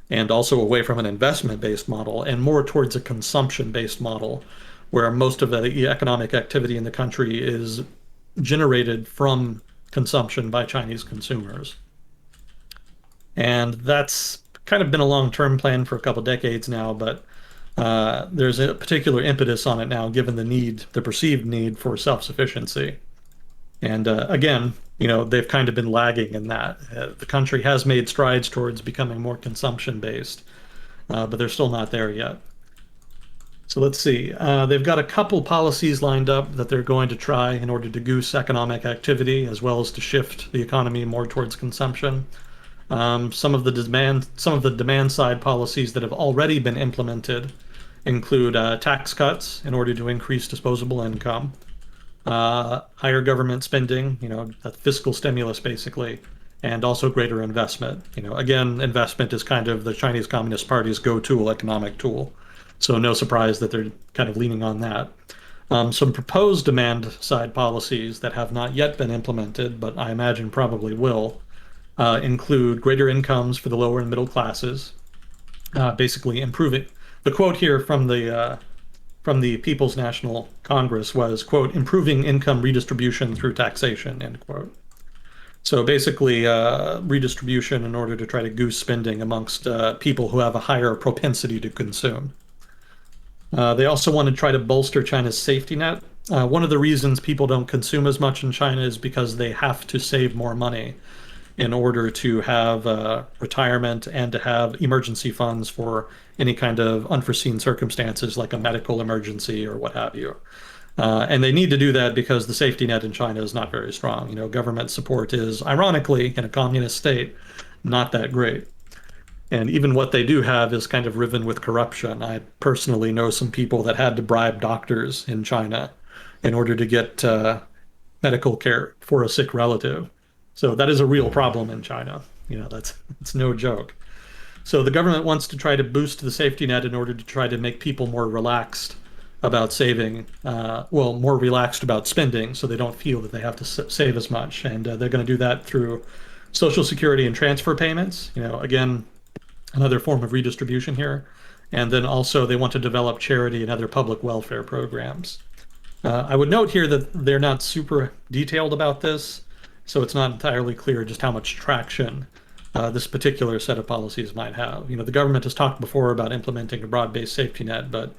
and also away from an investment-based model and more towards a consumption-based model where most of the economic activity in the country is generated from consumption by Chinese consumers. And that's kind of been a long-term plan for a couple decades now, but there's a particular impetus on it now given the perceived need for self-sufficiency. And again, they've kind of been lagging in that. The country has made strides towards becoming more consumption-based, but they're still not there yet. So let's see. They've got a couple policies lined up that they're going to try in order to goose economic activity, as well as to shift the economy more towards consumption. Some of the demand side policies that have already been implemented include tax cuts in order to increase disposable income. Higher government spending, that fiscal stimulus basically, and also greater investment. Again, investment is kind of the Chinese Communist Party's go-to economic tool. So no surprise that they're kind of leaning on that. Some proposed demand side policies that have not yet been implemented, but I imagine probably will, include greater incomes for the lower and middle classes, basically improving. The quote here from the People's National Congress was, quote, improving income redistribution through taxation, end quote. So basically, redistribution in order to try to goose spending amongst people who have a higher propensity to consume. They also want to try to bolster China's safety net. One of the reasons people don't consume as much in China is because they have to save more money in order to have retirement and to have emergency funds for any kind of unforeseen circumstances like a medical emergency or what have you. And they need to do that because the safety net in China is not very strong. You know, government support is, ironically, in a communist state, not that great. And even what they do have is kind of riven with corruption. I personally know some people that had to bribe doctors in China in order to get medical care for a sick relative. So that is a real problem in China. You know, that's it's no joke. So the government wants to try to boost the safety net in order to try to make people more relaxed about saving, well, more relaxed about spending, so they don't feel that they have to save as much. And they're going to do that through Social Security and transfer payments. You know, again, another form of redistribution here. And then also they want to develop charity and other public welfare programs. I would note here that they're not super detailed about this, so it's not entirely clear just how much traction this particular set of policies might have. You know, the government has talked before about implementing a broad-based safety net, but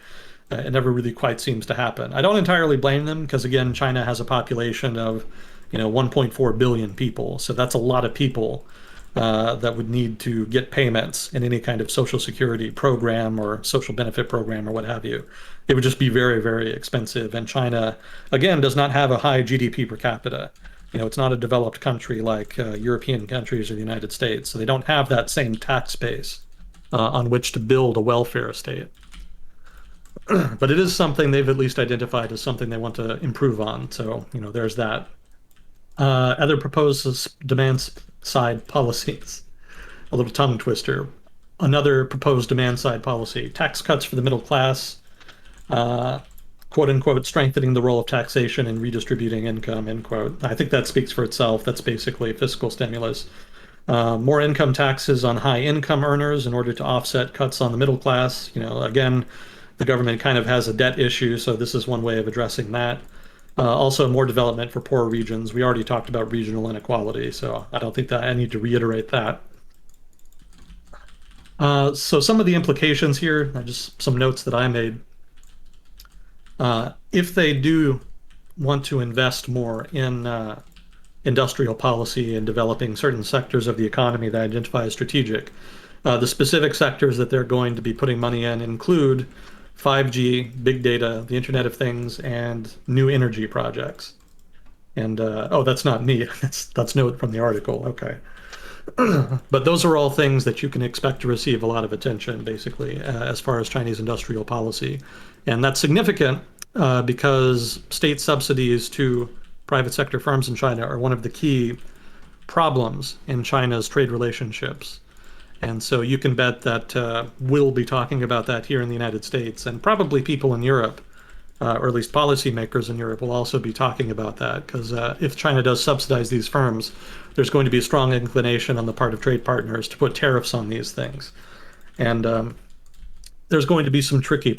it never really quite seems to happen. I don't entirely blame them because, again, China has a population of, you know, 1.4 billion people, so that's a lot of people that would need to get payments in any kind of social security program or social benefit program or what have you. It would just be very, very expensive. And China, again, does not have a high GDP per capita. You know, it's not a developed country like European countries or the United States. So they don't have that same tax base on which to build a welfare state. But it is something they've at least identified as something they want to improve on. So, you know, there's that. Other proposed demand side policies, a little tongue twister. Another proposed demand side policy, tax cuts for the middle class, uh, quote unquote, strengthening the role of taxation and redistributing income, end quote. I think that speaks for itself. That's basically fiscal stimulus. More income taxes on high income earners in order to offset cuts on the middle class. You know, again, the government kind of has a debt issue, so this is one way of addressing that. Also, more development for poor regions. We already talked about regional inequality, so I don't think that I need to reiterate that. So some of the implications here, just some notes that I made. If they do want to invest more in industrial policy and developing certain sectors of the economy that identify as strategic, the specific sectors that they're going to be putting money in include 5G, big data, the Internet of Things, and new energy projects. And oh, that's not me. That's note from the article. Okay. But those are all things that you can expect to receive a lot of attention, basically, as far as Chinese industrial policy. And that's significant because state subsidies to private sector firms in China are one of the key problems in China's trade relationships. And so you can bet that we'll be talking about that here in the United States, and probably people in Europe, or at least policymakers in Europe, will also be talking about that. Because if China does subsidize these firms, there's going to be a strong inclination on the part of trade partners to put tariffs on these things. And there's going to be some tricky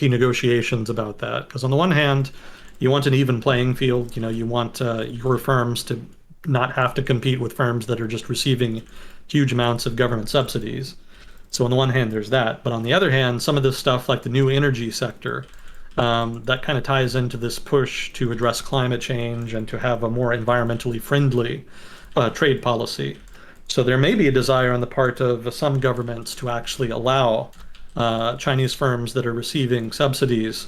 negotiations about that. Because on the one hand, you want an even playing field. You know, you want your firms to not have to compete with firms that are just receiving huge amounts of government subsidies. So on the one hand, there's that. But on the other hand, some of this stuff like the new energy sector, that kind of ties into this push to address climate change and to have a more environmentally friendly trade policy. So there may be a desire on the part of some governments to actually allow Chinese firms that are receiving subsidies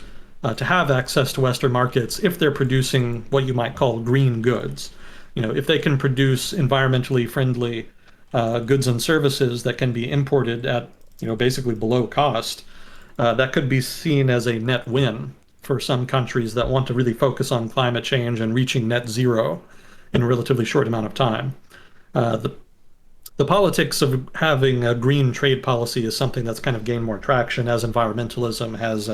to have access to Western markets if they're producing what you might call green goods. You know, if they can produce environmentally friendly goods and services that can be imported at, you know, basically below cost, that could be seen as a net win for some countries that want to really focus on climate change and reaching net zero in a relatively short amount of time. The The politics of having a green trade policy is something that's kind of gained more traction as environmentalism has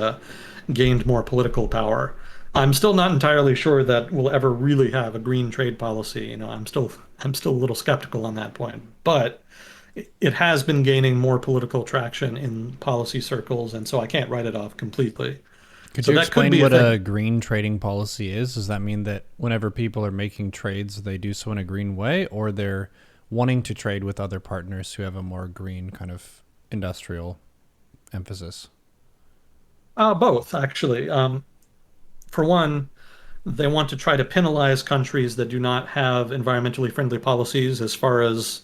gained more political power. I'm still not entirely sure that we'll ever really have a green trade policy. I'm still a little skeptical on that point, but it has been gaining more political traction in policy circles, and so I can't write it off completely. Could So you that could explain be a what a thing. green trading policy is? Does that mean that whenever people are making trades, they do so in a green way, or they're wanting to trade with other partners who have a more green kind of industrial emphasis? Both, actually. For one, they want to try to penalize countries that do not have environmentally friendly policies as far as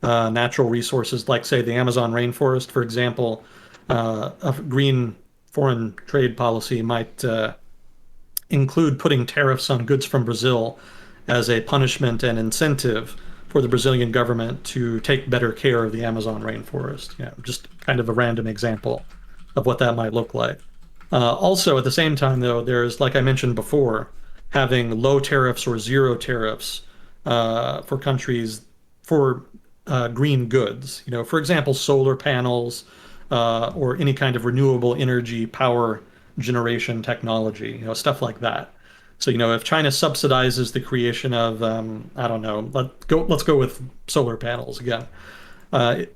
natural resources, like, say, the Amazon rainforest, for example. A green foreign trade policy might include putting tariffs on goods from Brazil as a punishment and incentive for the Brazilian government to take better care of the Amazon rainforest. Just kind of a random example of what that might look like. Also, at the same time, though, there's, like I mentioned before, having low tariffs or zero tariffs for countries for green goods. For example, solar panels or any kind of renewable energy power generation technology, stuff like that. So, if China subsidizes the creation of, I don't know, let's go with solar panels again.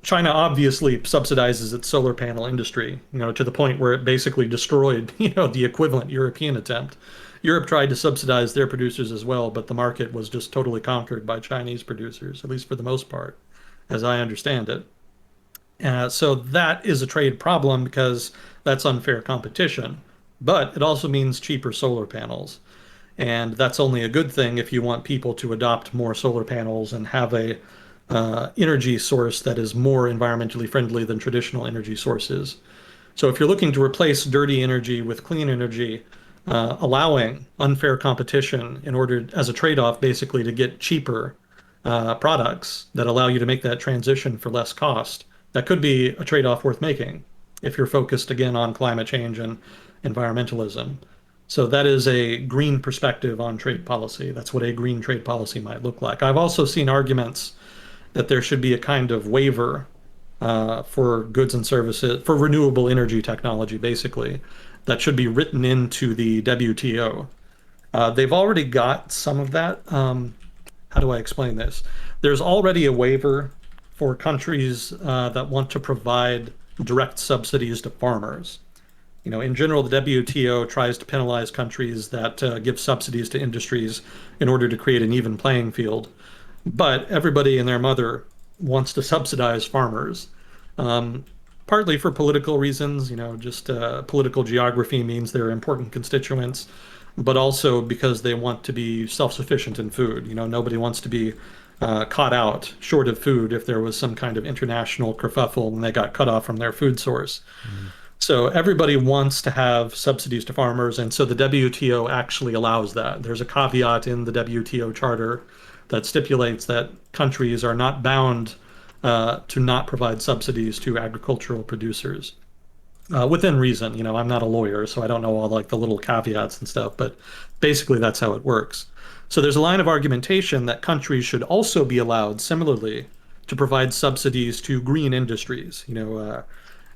China obviously subsidizes its solar panel industry, to the point where it basically destroyed, the equivalent European attempt. Europe tried to subsidize their producers as well, but the market was just totally conquered by Chinese producers, at least for the most part, as I understand it. So that is a trade problem because that's unfair competition. But it also means cheaper solar panels. And that's only a good thing if you want people to adopt more solar panels and have a energy source that is more environmentally friendly than traditional energy sources. So if you're looking to replace dirty energy with clean energy, allowing unfair competition in order, as a trade-off, basically to get cheaper products that allow you to make that transition for less cost, that could be a trade-off worth making if you're focused again on climate change and environmentalism. So that is a green perspective on trade policy. That's what a green trade policy might look like. I've also seen arguments that there should be a kind of waiver for goods and services, for renewable energy technology, basically, that should be written into the WTO. They've already got some of that. How do I explain this? There's already a waiver for countries that want to provide direct subsidies to farmers. In general, the WTO tries to penalize countries that give subsidies to industries in order to create an even playing field. But everybody and their mother wants to subsidize farmers, um, partly for political reasons. Just political geography means they're important constituents, but also because they want to be self-sufficient in food. Nobody wants to be caught out short of food if there was some kind of international kerfuffle and they got cut off from their food source. Mm. So everybody wants to have subsidies to farmers, and so the WTO actually allows that. There's a caveat in the WTO charter that stipulates that countries are not bound to not provide subsidies to agricultural producers within reason. I'm not a lawyer, so I don't know all like the little caveats and stuff, but basically that's how it works. So there's a line of argumentation that countries should also be allowed similarly to provide subsidies to green industries,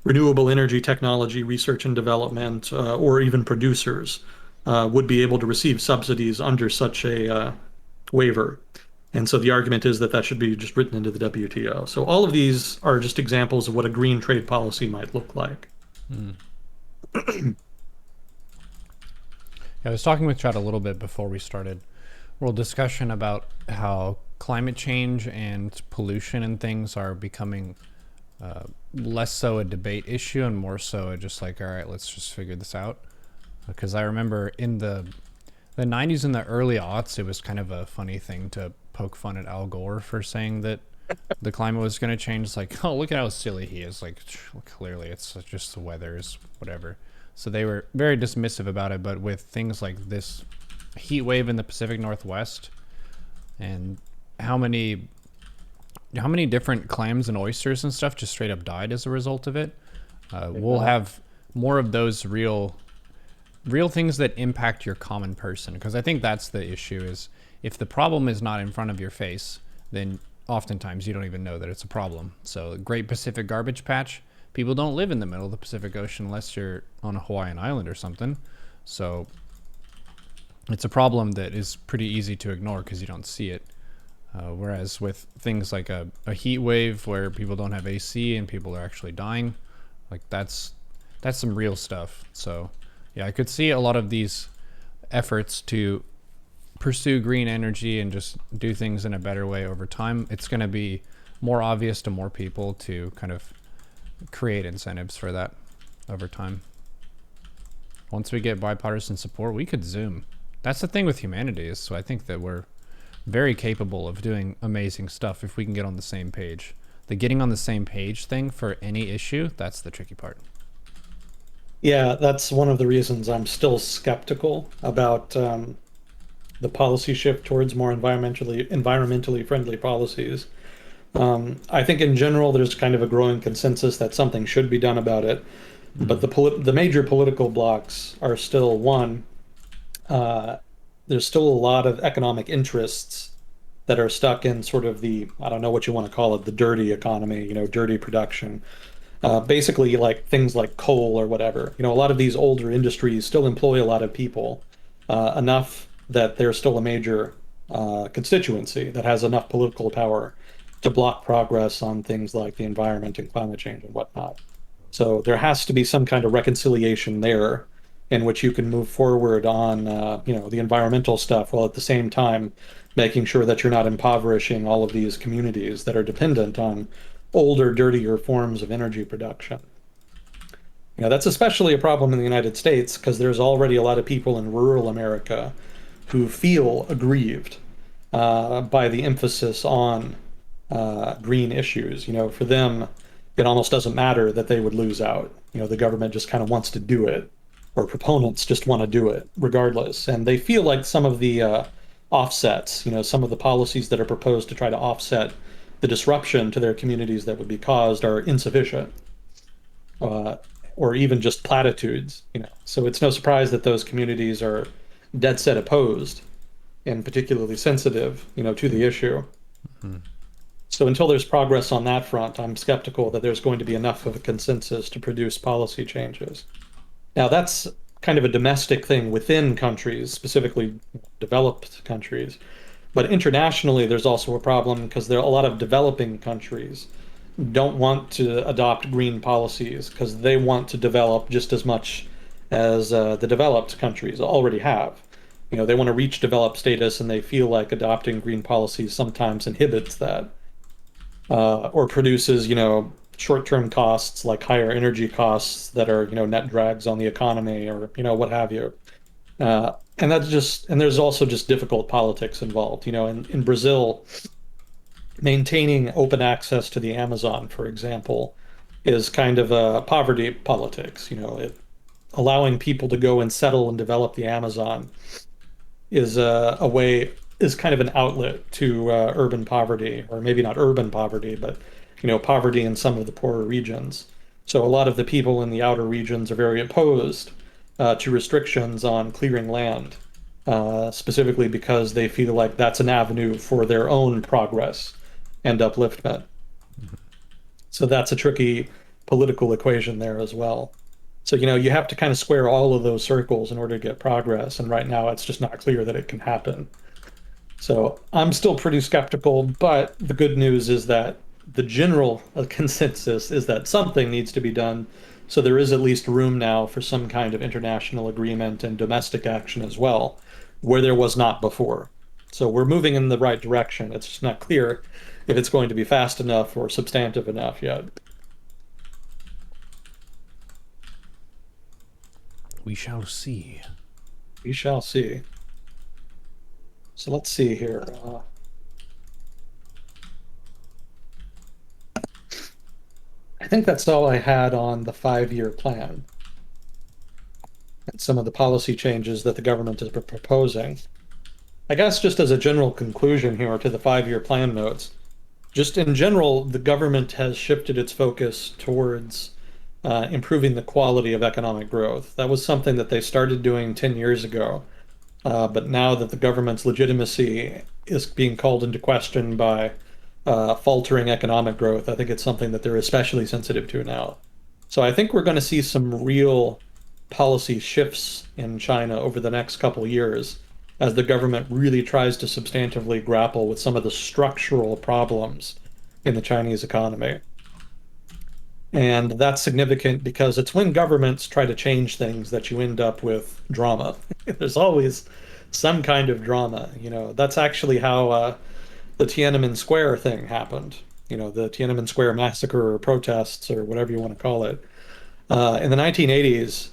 renewable energy technology, research and development, or even producers would be able to receive subsidies under such a waiver. And so the argument is that that should be just written into the WTO. So all of these are just examples of what a green trade policy might look like. Mm. I was talking with Chad a little bit before we started a little discussion about how climate change and pollution and things are becoming less so a debate issue and more so just like, all right, let's just figure this out. Because I remember in the 90s and the early aughts, it was kind of a funny thing to poke fun at Al Gore for saying that the climate was going to change. It's like, oh, look at how silly he is. Like, clearly it's just the weather is whatever. So they were very dismissive about it. But with things like this heat wave in the Pacific Northwest and how many different clams and oysters and stuff just straight up died as a result of it, we'll have more of those real things that impact your common person. Because I think that's the issue is if the problem is not in front of your face, then oftentimes you don't even know that it's a problem. So, Great Pacific Garbage Patch, people don't live in the middle of the Pacific Ocean unless you're on a Hawaiian island or something. So, it's a problem that is pretty easy to ignore because you don't see it. Whereas with things like a heat wave where people don't have AC and people are actually dying, like that's some real stuff. So yeah, I could see a lot of these efforts to pursue green energy and just do things in a better way over time. It's going to be more obvious to more people to kind of create incentives for that over time. Once we get bipartisan support, we could zoom. That's the thing with humanity is, so I think that we're very capable of doing amazing stuff if we can get on the same page. The getting on the same page thing for any issue, that's the tricky part. Yeah, that's one of the reasons I'm still skeptical about the policy shift towards more environmentally friendly policies. I think in general there's kind of a growing consensus that something should be done about it, but the major political blocks are still one. Uh, there's still a lot of economic interests that are stuck in sort of the, I don't know what you want to call it, the dirty economy, dirty production. Basically, like things like coal or whatever. A lot of these older industries still employ a lot of people, enough that they're still a major constituency that has enough political power to block progress on things like the environment and climate change and whatnot. So there has to be some kind of reconciliation there in which you can move forward on, the environmental stuff while at the same time making sure that you're not impoverishing all of these communities that are dependent on older, dirtier forms of energy production. That's especially a problem in the United States because there's already a lot of people in rural America who feel aggrieved by the emphasis on green issues. For them, it almost doesn't matter that they would lose out. The government just kind of wants to do it, or proponents just want to do it regardless. And they feel like some of the offsets, some of the policies that are proposed to try to offset the disruption to their communities that would be caused are insufficient, or even just platitudes. So it's no surprise that those communities are dead set opposed and particularly sensitive, to the issue. Mm-hmm. So until there's progress on that front, I'm skeptical that there's going to be enough of a consensus to produce policy changes. Now, that's kind of a domestic thing within countries, specifically developed countries. But internationally, there's also a problem because there are a lot of developing countries don't want to adopt green policies because they want to develop just as much as the developed countries already have. They want to reach developed status and they feel like adopting green policies sometimes inhibits that, or produces, short-term costs like higher energy costs that are, net drags on the economy or, what have you. And there's also just difficult politics involved. In Brazil, maintaining open access to the Amazon, for example, is kind of a poverty politics. Allowing people to go and settle and develop the Amazon is kind of an outlet to urban poverty, or maybe not urban poverty, but poverty in some of the poorer regions. So a lot of the people in the outer regions are very opposed to restrictions on clearing land, specifically because they feel like that's an avenue for their own progress and upliftment. So that's a tricky political equation there as well. So, you have to kind of square all of those circles in order to get progress. And right now, it's just not clear that it can happen. So I'm still pretty skeptical, but the good news is that the general consensus is that something needs to be done. So there is at least room now for some kind of international agreement and domestic action as well, where there was not before. So we're moving in the right direction. It's just not clear if it's going to be fast enough or substantive enough yet. We shall see. We shall see. So let's see here. I think that's all I had on the 5-year plan and some of the policy changes that the government is proposing. I guess just as a general conclusion here to the 5-year plan notes, just in general, the government has shifted its focus towards improving the quality of economic growth. That was something that they started doing 10 years ago. But now that the government's legitimacy is being called into question by faltering economic growth. I think it's something that they're especially sensitive to now. So I think we're going to see some real policy shifts in China over the next couple years as the government really tries to substantively grapple with some of the structural problems in the Chinese economy. And that's significant because it's when governments try to change things that you end up with drama. There's always some kind of drama. That's actually how the Tiananmen Square thing happened. The Tiananmen Square massacre or protests or whatever you want to call it. In the 1980s,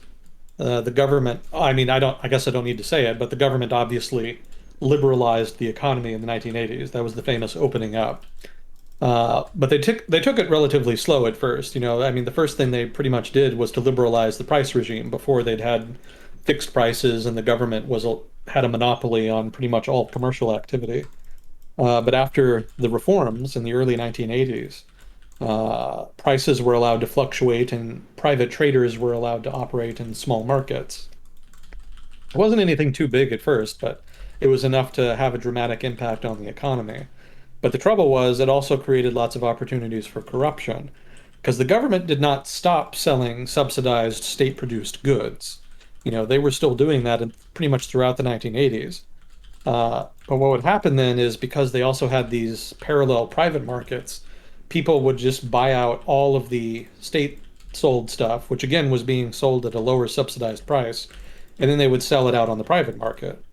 the government, I mean, I guess I don't need to say it, but the government obviously liberalized the economy in the 1980s. That was the famous opening up. But they took it relatively slow at first. I mean, the first thing they pretty much did was to liberalize the price regime. Before they'd had fixed prices, and the government had a monopoly on pretty much all commercial activity. But after the reforms in the early 1980s, prices were allowed to fluctuate, and private traders were allowed to operate in small markets. It wasn't anything too big at first, but it was enough to have a dramatic impact on the economy. But the trouble was, it also created lots of opportunities for corruption because the government did not stop selling subsidized state-produced goods. They were still doing that pretty much throughout the 1980s. But what would happen then is because they also had these parallel private markets, people would just buy out all of the state sold stuff, which again was being sold at a lower subsidized price, and then they would sell it out on the private market.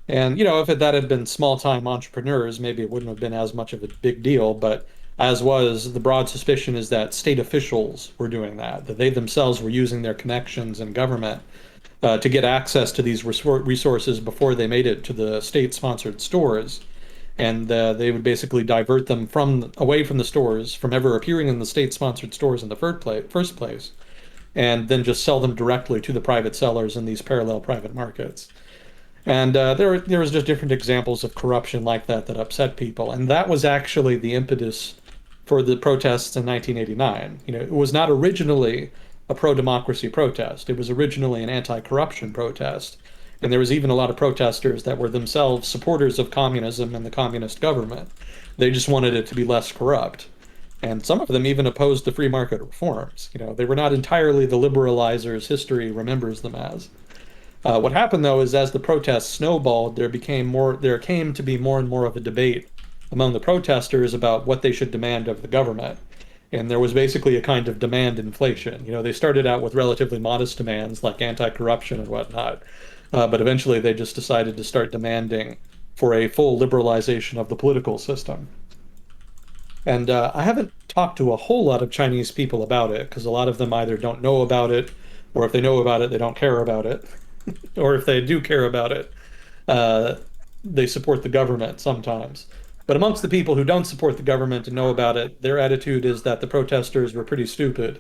And, if that had been small time entrepreneurs, maybe it wouldn't have been as much of a big deal. But as was, the broad suspicion is that state officials were doing that they themselves were using their connections in government to get access to these resources before they made it to the state-sponsored stores. And they would basically divert them away from the stores, from ever appearing in the state-sponsored stores in the first place, and then just sell them directly to the private sellers in these parallel private markets. And there was just different examples of corruption like that upset people. And that was actually the impetus for the protests in 1989. It was not originally a pro-democracy protest. It was originally an anti-corruption protest. And there was even a lot of protesters that were themselves supporters of communism and the communist government. They just wanted it to be less corrupt. And some of them even opposed the free market reforms. They were not entirely the liberalizers history remembers them as. What happened though is as the protests snowballed, there came to be more and more of a debate among the protesters about what they should demand of the government. And there was basically a kind of demand inflation. They started out with relatively modest demands like anti-corruption and whatnot, but eventually they just decided to start demanding for a full liberalization of the political system. And I haven't talked to a whole lot of Chinese people about it because a lot of them either don't know about it, or if they know about it, they don't care about it. Or if they do care about it, uh, they support the government sometimes. But amongst the people who don't support the government and know about it, their attitude is that the protesters were pretty stupid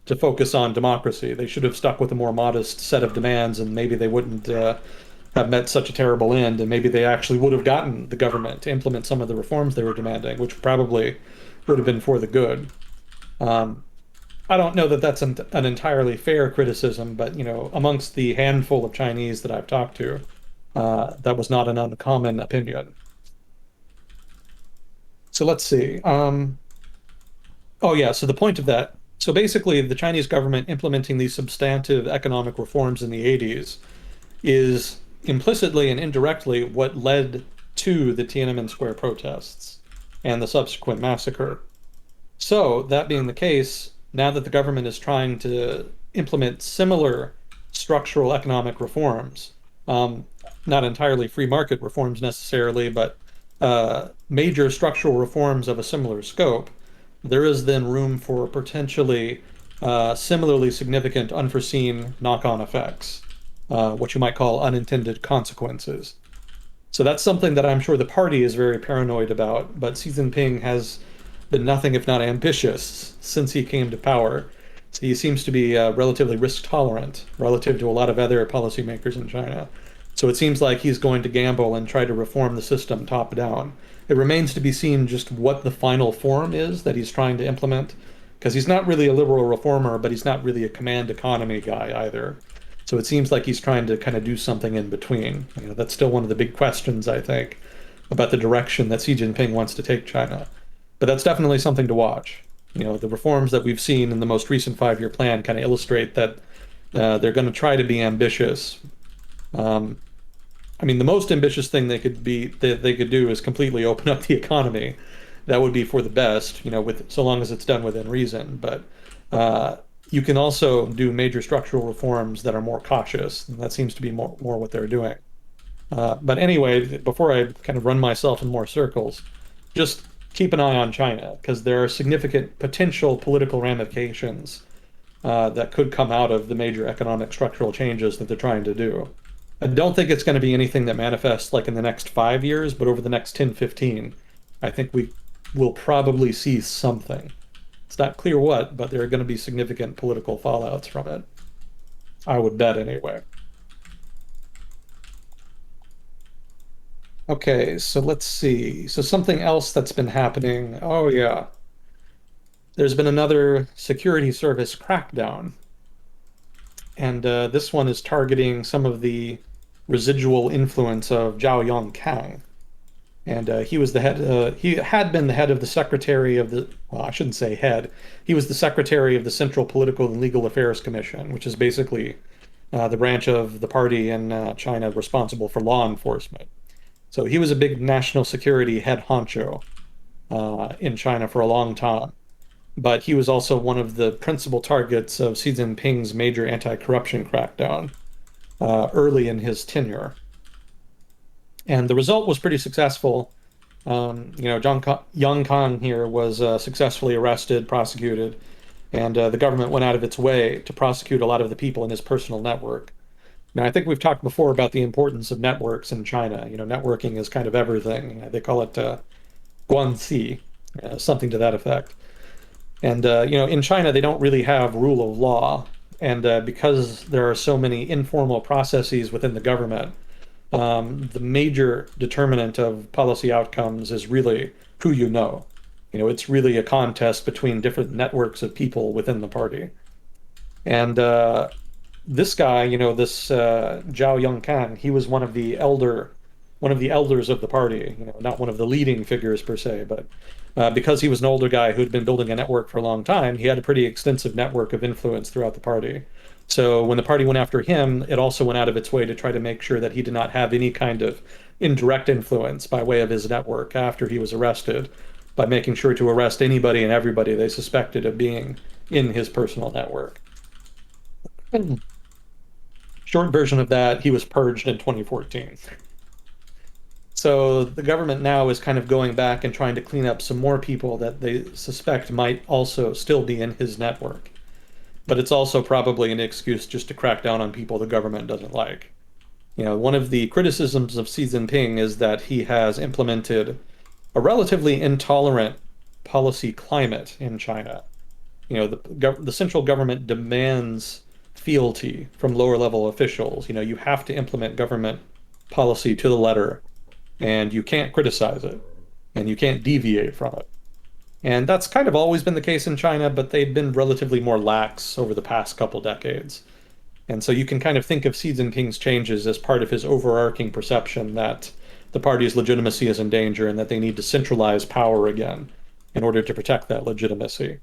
to focus on democracy. They should have stuck with a more modest set of demands, and maybe they wouldn't have met such a terrible end, and maybe they actually would have gotten the government to implement some of the reforms they were demanding, which probably would have been for the good. Um, I don't know that that's an entirely fair criticism, but amongst the handful of Chinese that I've talked to, that was not an uncommon opinion. So let's see. Oh yeah, so the point of that. So basically, the Chinese government implementing these substantive economic reforms in the 80s is implicitly and indirectly what led to the Tiananmen Square protests and the subsequent massacre. So, that being the case, now that the government is trying to implement similar structural economic reforms, um, not entirely free market reforms necessarily, but major structural reforms of a similar scope, there is then room for potentially similarly significant unforeseen knock-on effects, what you might call unintended consequences. So that's something that I'm sure the party is very paranoid about, but Xi Jinping has been nothing if not ambitious since he came to power. So he seems to be relatively risk tolerant relative to a lot of other policymakers in China. So it seems like he's going to gamble and try to reform the system top down. It remains to be seen just what the final form is that he's trying to implement, because he's not really a liberal reformer, but he's not really a command economy guy either. So it seems like he's trying to kind of do something in between. That's still one of the big questions, I think, about the direction that Xi Jinping wants to take China. But that's definitely something to watch. The reforms that we've seen in the most recent 5-year plan kind of illustrate that they're going to try to be ambitious. Um, I mean, the most ambitious thing they could do is completely open up the economy. That would be for the best, with so long as it's done within reason. But uh, you can also do major structural reforms that are more cautious. And that seems to be more what they're doing. But anyway, before I kind of run myself in more circles, just keep an eye on China because there are significant potential political ramifications that could come out of the major economic structural changes that they're trying to do. I don't think it's going to be anything that manifests like in the next 5 years, but over the next 10, 15, I think we will probably see something. It's not clear what, but there are going to be significant political fallouts from it. I would bet anyway. Okay, so let's see. So something else that's been happening. Oh yeah. There's been another security service crackdown, and this one is targeting some of the residual influence of Zhao Yongkang. And he had been the head of the secretary of the, well, I shouldn't say head. He was the secretary of the Central Political and Legal Affairs Commission, which is basically the branch of the party in China responsible for law enforcement. So he was a big national security head honcho in China for a long time. But he was also one of the principal targets of Xi Jinping's major anti-corruption crackdown early in his tenure. And the result was pretty successful. Yang Kang here was successfully arrested, prosecuted, and the government went out of its way to prosecute a lot of the people in his personal network. Now, I think we've talked before about the importance of networks in China. Networking is kind of everything. They call it guanxi, something to that effect. And in China, they don't really have rule of law, and because there are so many informal processes within the government, the major determinant of policy outcomes is really who you know. It's really a contest between different networks of people within the party. And this guy, this Zhao Yongkan, he was one of the elders of the party. Not one of the leading figures per se, but because he was an older guy who'd been building a network for a long time, he had a pretty extensive network of influence throughout the party. So when the party went after him, it also went out of its way to try to make sure that he did not have any kind of indirect influence by way of his network after he was arrested, by making sure to arrest anybody and everybody they suspected of being in his personal network. Short version of that, he was purged in 2014. So the government now is kind of going back and trying to clean up some more people that they suspect might also still be in his network. But it's also probably an excuse just to crack down on people the government doesn't like. One of the criticisms of Xi Jinping is that he has implemented a relatively intolerant policy climate in China. The central government demands fealty from lower level officials. You have to implement government policy to the letter, and you can't criticize it, and you can't deviate from it. And that's kind of always been the case in China, but they've been relatively more lax over the past couple decades. And so you can kind of think of Xi Jinping's changes as part of his overarching perception that the party's legitimacy is in danger and that they need to centralize power again in order to protect that legitimacy.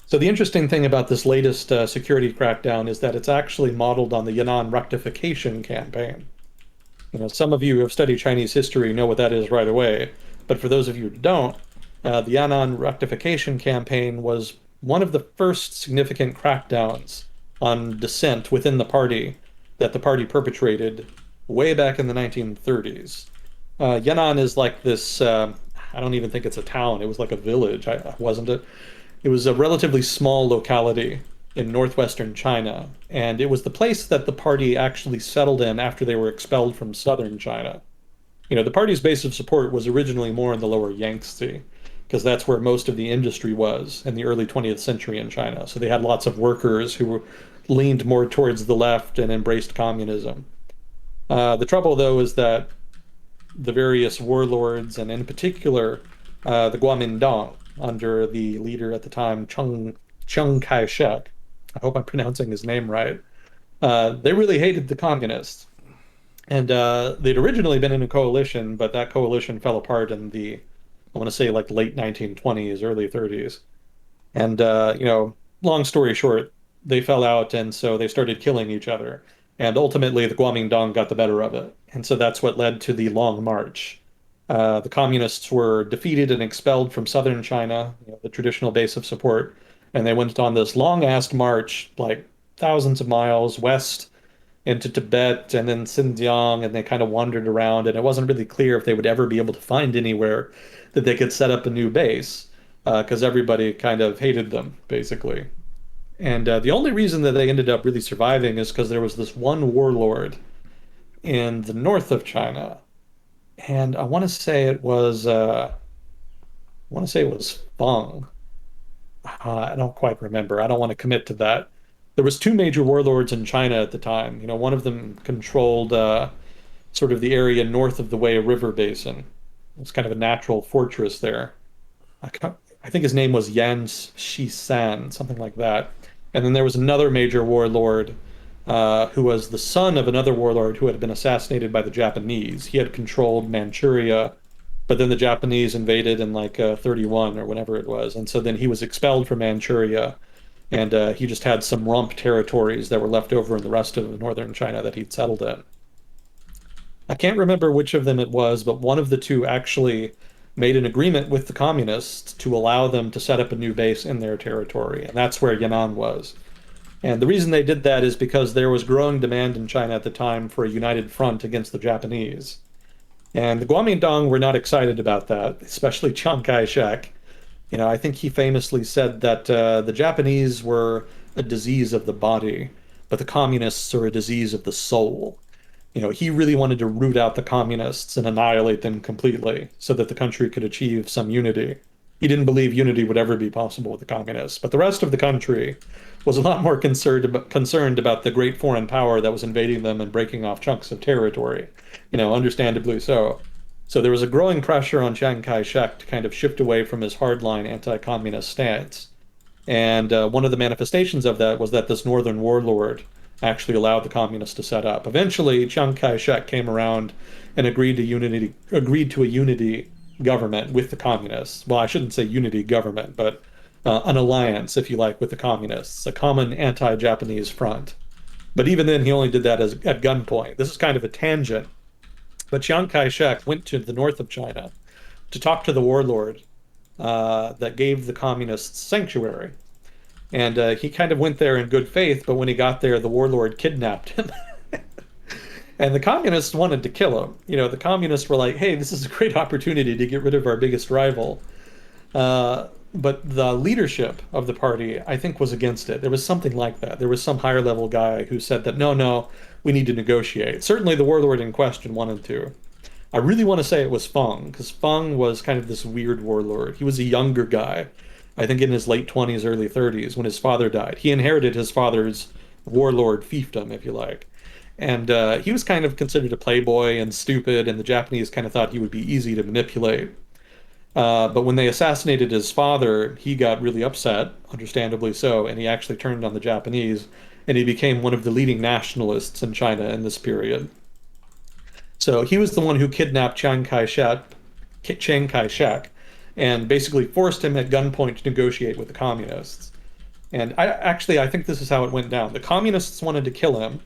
So the interesting thing about this latest security crackdown is that it's actually modeled on the Yan'an rectification campaign. Some of you who have studied Chinese history know what that is right away, but for those of you who don't, the Yan'an rectification campaign was one of the first significant crackdowns on dissent within the party that the party perpetrated way back in the 1930s. Yan'an is like this, I don't even think it's a town, it was like a village, wasn't it? It was a relatively small locality in northwestern China, and it was the place that the party actually settled in after they were expelled from southern China. The party's base of support was originally more in the lower Yangtze, because that's where most of the industry was in the early 20th century in China. So they had lots of workers who leaned more towards the left and embraced communism. The trouble, though, is that the various warlords, and in particular the Kuomintang, under the leader at the time, Chiang Kai-shek, I hope I'm pronouncing his name right, they really hated the communists. And they'd originally been in a coalition, but that coalition fell apart in the, I want to say like late 1920s, early 30s. And long story short, they fell out, and so they started killing each other. And ultimately, the Kuomintang got the better of it. And so that's what led to the Long March. The communists were defeated and expelled from southern China, the traditional base of support, and they went on this long-ass march, like thousands of miles west into Tibet and then Xinjiang, and they kind of wandered around, and it wasn't really clear if they would ever be able to find anywhere that they could set up a new base, because everybody kind of hated them, basically. And the only reason that they ended up really surviving is because there was this one warlord in the north of China, and I want to say it was Feng. I don't quite remember. I don't want to commit to that. There was two major warlords in China at the time. One of them controlled sort of the area north of the Wei River Basin. It's kind of a natural fortress there. I think his name was Yan Shisan, something like that. And then there was another major warlord who was the son of another warlord who had been assassinated by the Japanese. He had controlled Manchuria, but then the Japanese invaded in like 31 or whenever it was. And so then he was expelled from Manchuria, and he just had some rump territories that were left over in the rest of northern China that he'd settled in. I can't remember which of them it was, but one of the two actually made an agreement with the communists to allow them to set up a new base in their territory, and that's where Yan'an was. And the reason they did that is because there was growing demand in China at the time for a united front against the Japanese. And the Kuomintang were not excited about that, especially Chiang Kai-shek. I think he famously said that the Japanese were a disease of the body, but the communists are a disease of the soul. He really wanted to root out the communists and annihilate them completely so that the country could achieve some unity. He didn't believe unity would ever be possible with the communists, but the rest of the country was a lot more concerned about the great foreign power that was invading them and breaking off chunks of territory, understandably so. So there was a growing pressure on Chiang Kai-shek to kind of shift away from his hardline anti-communist stance. And one of the manifestations of that was that this northern warlord actually allowed the communists to set up. Eventually, Chiang Kai-shek came around and agreed to a unity government with the communists. Well, I shouldn't say unity government, but an alliance, if you like, with the communists, a common anti-Japanese front. But even then, he only did that at gunpoint. This is kind of a tangent. But Chiang Kai-shek went to the north of China to talk to the warlord that gave the communists sanctuary. And he kind of went there in good faith, but when he got there, the warlord kidnapped him. And the communists wanted to kill him. The communists were like, hey, this is a great opportunity to get rid of our biggest rival. But the leadership of the party, I think, was against it. There was something like that. There was some higher level guy who said that, no, no, we need to negotiate. Certainly the warlord in question wanted to. I really want to say it was Feng, because Feng was kind of this weird warlord. He was a younger guy, I think in his late 20s, early 30s, when his father died. He inherited his father's warlord fiefdom, if you like. And he was kind of considered a playboy and stupid, and the Japanese kind of thought he would be easy to manipulate. But when they assassinated his father, he got really upset, understandably so, and he actually turned on the Japanese, and he became one of the leading nationalists in China in this period. So he was the one who kidnapped Chiang Kai-shek, and basically forced him at gunpoint to negotiate with the communists. And I think this is how it went down. The communists wanted to kill him,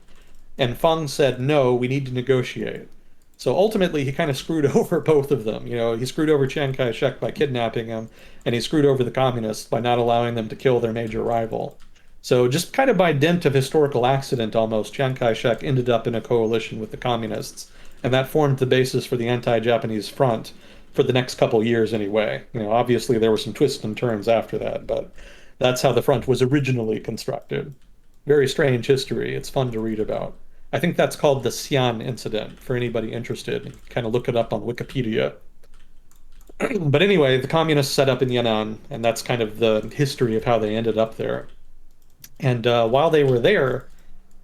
and Feng said, no, we need to negotiate. So ultimately, he kind of screwed over both of them. He screwed over Chiang Kai-shek by kidnapping him, and he screwed over the communists by not allowing them to kill their major rival. So just kind of by dint of historical accident almost, Chiang Kai-shek ended up in a coalition with the communists, and that formed the basis for the anti-Japanese front for the next couple years anyway. Obviously there were some twists and turns after that, but that's how the front was originally constructed. Very strange history. It's fun to read about. I think that's called the Xi'an incident for anybody interested. Kind of look it up on Wikipedia. But anyway, the communists set up in Yan'an, and that's kind of the history of how they ended up there. And while they were there,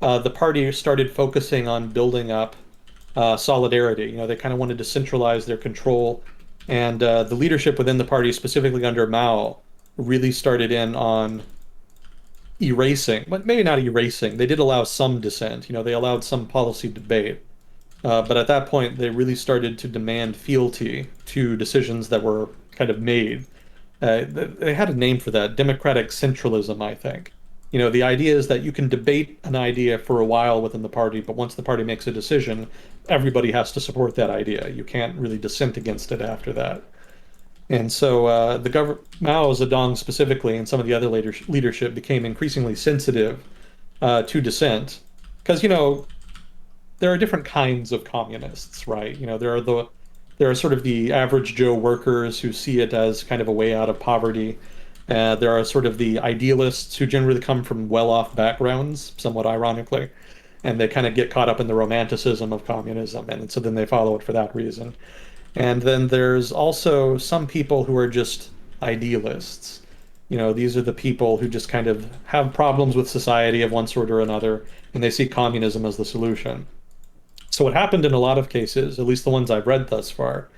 the party started focusing on building up solidarity. They kind of wanted to centralize their control, and the leadership within the party, specifically under Mao, really started in on erasing, but maybe not erasing. They did allow some dissent. They allowed some policy debate. But at that point, they really started to demand fealty to decisions that were kind of made. They had a name for that, democratic centralism, I think. The idea is that you can debate an idea for a while within the party, but once the party makes a decision, everybody has to support that idea. You can't really dissent against it after that. And so Mao Zedong specifically and some of the other leadership became increasingly sensitive to dissent because, there are different kinds of communists, right? There are sort of the average Joe workers who see it as kind of a way out of poverty. There are sort of the idealists who generally come from well-off backgrounds, somewhat ironically, and they kind of get caught up in the romanticism of communism, and so then they follow it for that reason. And then there's also some people who are just idealists. These are the people who just kind of have problems with society of one sort or another, and they see communism as the solution. So what happened in a lot of cases, at least the ones I've read thus far,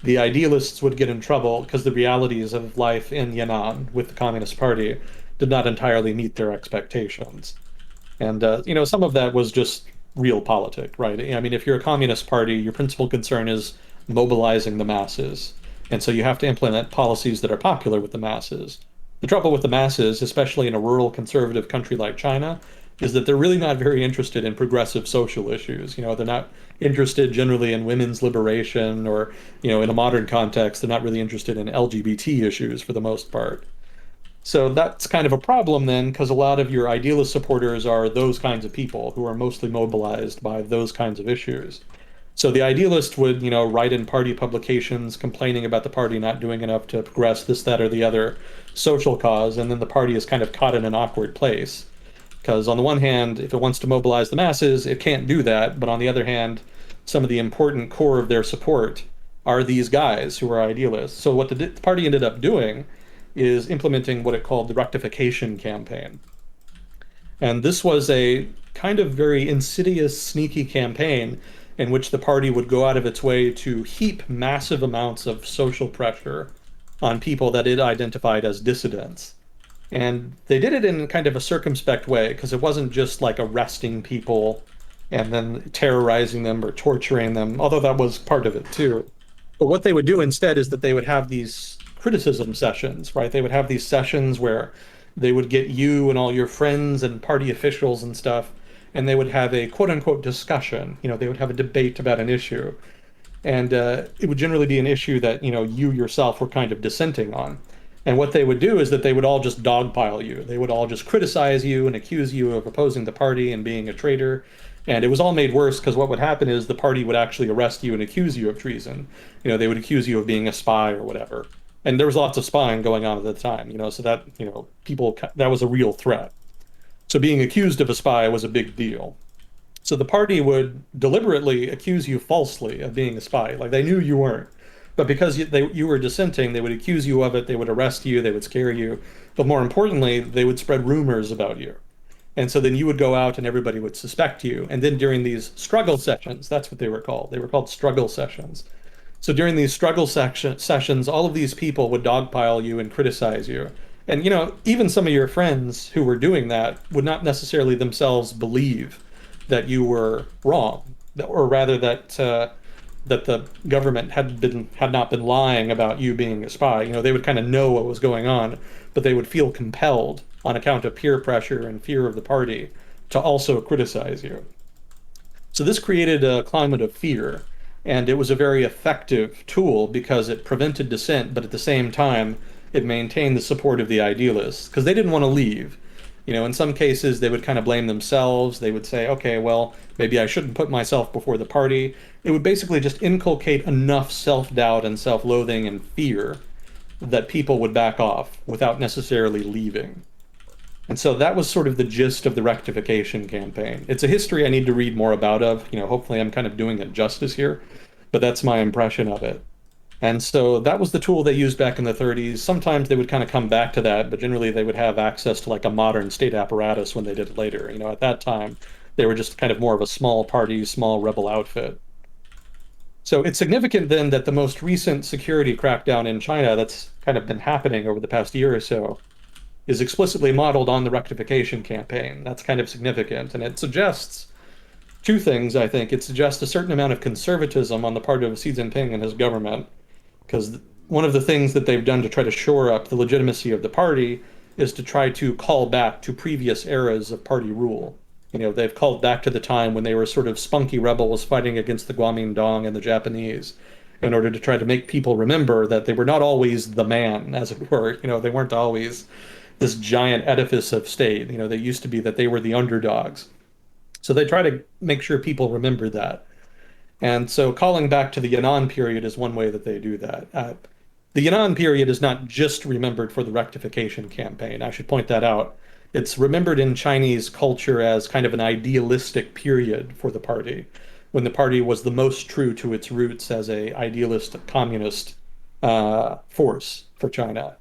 the idealists would get in trouble because the realities of life in Yan'an with the Communist Party did not entirely meet their expectations. And some of that was just realpolitik, right? I mean, if you're a Communist Party, your principal concern is mobilizing the masses. And so you have to implement policies that are popular with the masses. The trouble with the masses, especially in a rural conservative country like China, is that they're really not very interested in progressive social issues. They're not interested generally in women's liberation or, in a modern context, they're not really interested in LGBT issues for the most part. So that's kind of a problem then, because a lot of your idealist supporters are those kinds of people who are mostly mobilized by those kinds of issues. So the idealist would, write in party publications complaining about the party not doing enough to progress this, that, or the other social cause, and then the party is kind of caught in an awkward place. Because on the one hand, if it wants to mobilize the masses, it can't do that. But on the other hand, some of the important core of their support are these guys who are idealists. So what the party ended up doing is implementing what it called the rectification campaign. And this was a kind of very insidious, sneaky campaign in which the party would go out of its way to heap massive amounts of social pressure on people that it identified as dissidents. And they did it in kind of a circumspect way because it wasn't just like arresting people and then terrorizing them or torturing them, although that was part of it too. But what they would do instead is that they would have these criticism sessions, right? They would have these sessions where they would get you and all your friends and party officials and stuff, and they would have a quote unquote discussion. They would have a debate about an issue. And it would generally be an issue that, you yourself were kind of dissenting on. And what they would do is that they would all just dogpile you. They would all just criticize you and accuse you of opposing the party and being a traitor. And it was all made worse because what would happen is the party would actually arrest you and accuse you of treason. They would accuse you of being a spy or whatever. And there was lots of spying going on at the time, so that, people, that was a real threat. So being accused of a spy was a big deal. So the party would deliberately accuse you falsely of being a spy. Like they knew you weren't. But because you were dissenting, they would accuse you of it, they would arrest you, they would scare you. But more importantly, they would spread rumors about you. And so then you would go out and everybody would suspect you. And then during these struggle sessions, that's what they were called. They were called struggle sessions. So during these struggle sessions, all of these people would dogpile you and criticize you. And, even some of your friends who were doing that would not necessarily themselves believe that you were wrong, or rather that the government had not been lying about you being a spy. They would kind of know what was going on, but they would feel compelled on account of peer pressure and fear of the party to also criticize you. So this created a climate of fear, and it was a very effective tool because it prevented dissent, but at the same time, it maintained the support of the idealists because they didn't want to leave. In some cases, they would kind of blame themselves. They would say, okay, well, maybe I shouldn't put myself before the party. It would basically just inculcate enough self-doubt and self-loathing and fear that people would back off without necessarily leaving. And so that was sort of the gist of the rectification campaign. It's a history I need to read more about of. Hopefully I'm kind of doing it justice here, but that's my impression of it. And so that was the tool they used back in the 30s. Sometimes they would kind of come back to that, but generally they would have access to like a modern state apparatus when they did it later. At that time, they were just kind of more of a small party, small rebel outfit. So it's significant then that the most recent security crackdown in China that's kind of been happening over the past year or so is explicitly modeled on the rectification campaign. That's kind of significant. And it suggests two things, I think. It suggests a certain amount of conservatism on the part of Xi Jinping and his government, because one of the things that they've done to try to shore up the legitimacy of the party is to try to call back to previous eras of party rule. They've called back to the time when they were sort of spunky rebels fighting against the Kuomintang and the Japanese in order to try to make people remember that they were not always the man, as it were. They weren't always this giant edifice of state. They used to be that they were the underdogs. So they try to make sure people remember that. And so calling back to the Yan'an period is one way that they do that. The Yan'an period is not just remembered for the rectification campaign. I should point that out. It's remembered in Chinese culture as kind of an idealistic period for the party, when the party was the most true to its roots as a idealist communist force for China.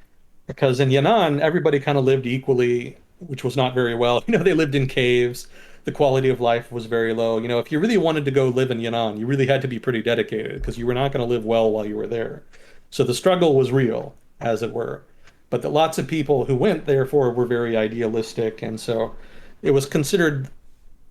Because in Yan'an, everybody kind of lived equally, which was not very well. They lived in caves. The quality of life was very low. If you really wanted to go live in Yan'an, you really had to be pretty dedicated because you were not going to live well while you were there. So the struggle was real, as it were. But that lots of people who went, therefore, were very idealistic. And so it was considered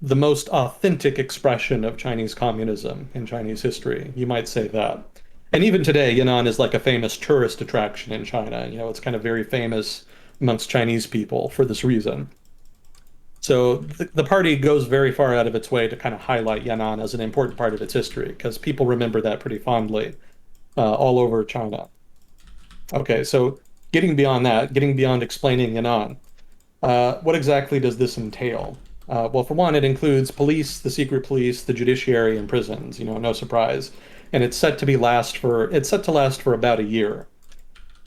the most authentic expression of Chinese communism in Chinese history. You might say that. And even today, Yan'an is like a famous tourist attraction in China. It's kind of very famous amongst Chinese people for this reason. So the party goes very far out of its way to kind of highlight Yan'an as an important part of its history because people remember that pretty fondly all over China. Okay, so getting beyond that, getting beyond explaining Yan'an, what exactly does this entail? Well, for one, it includes police, the secret police, the judiciary, and prisons. No surprise. And it's set to last for about a year.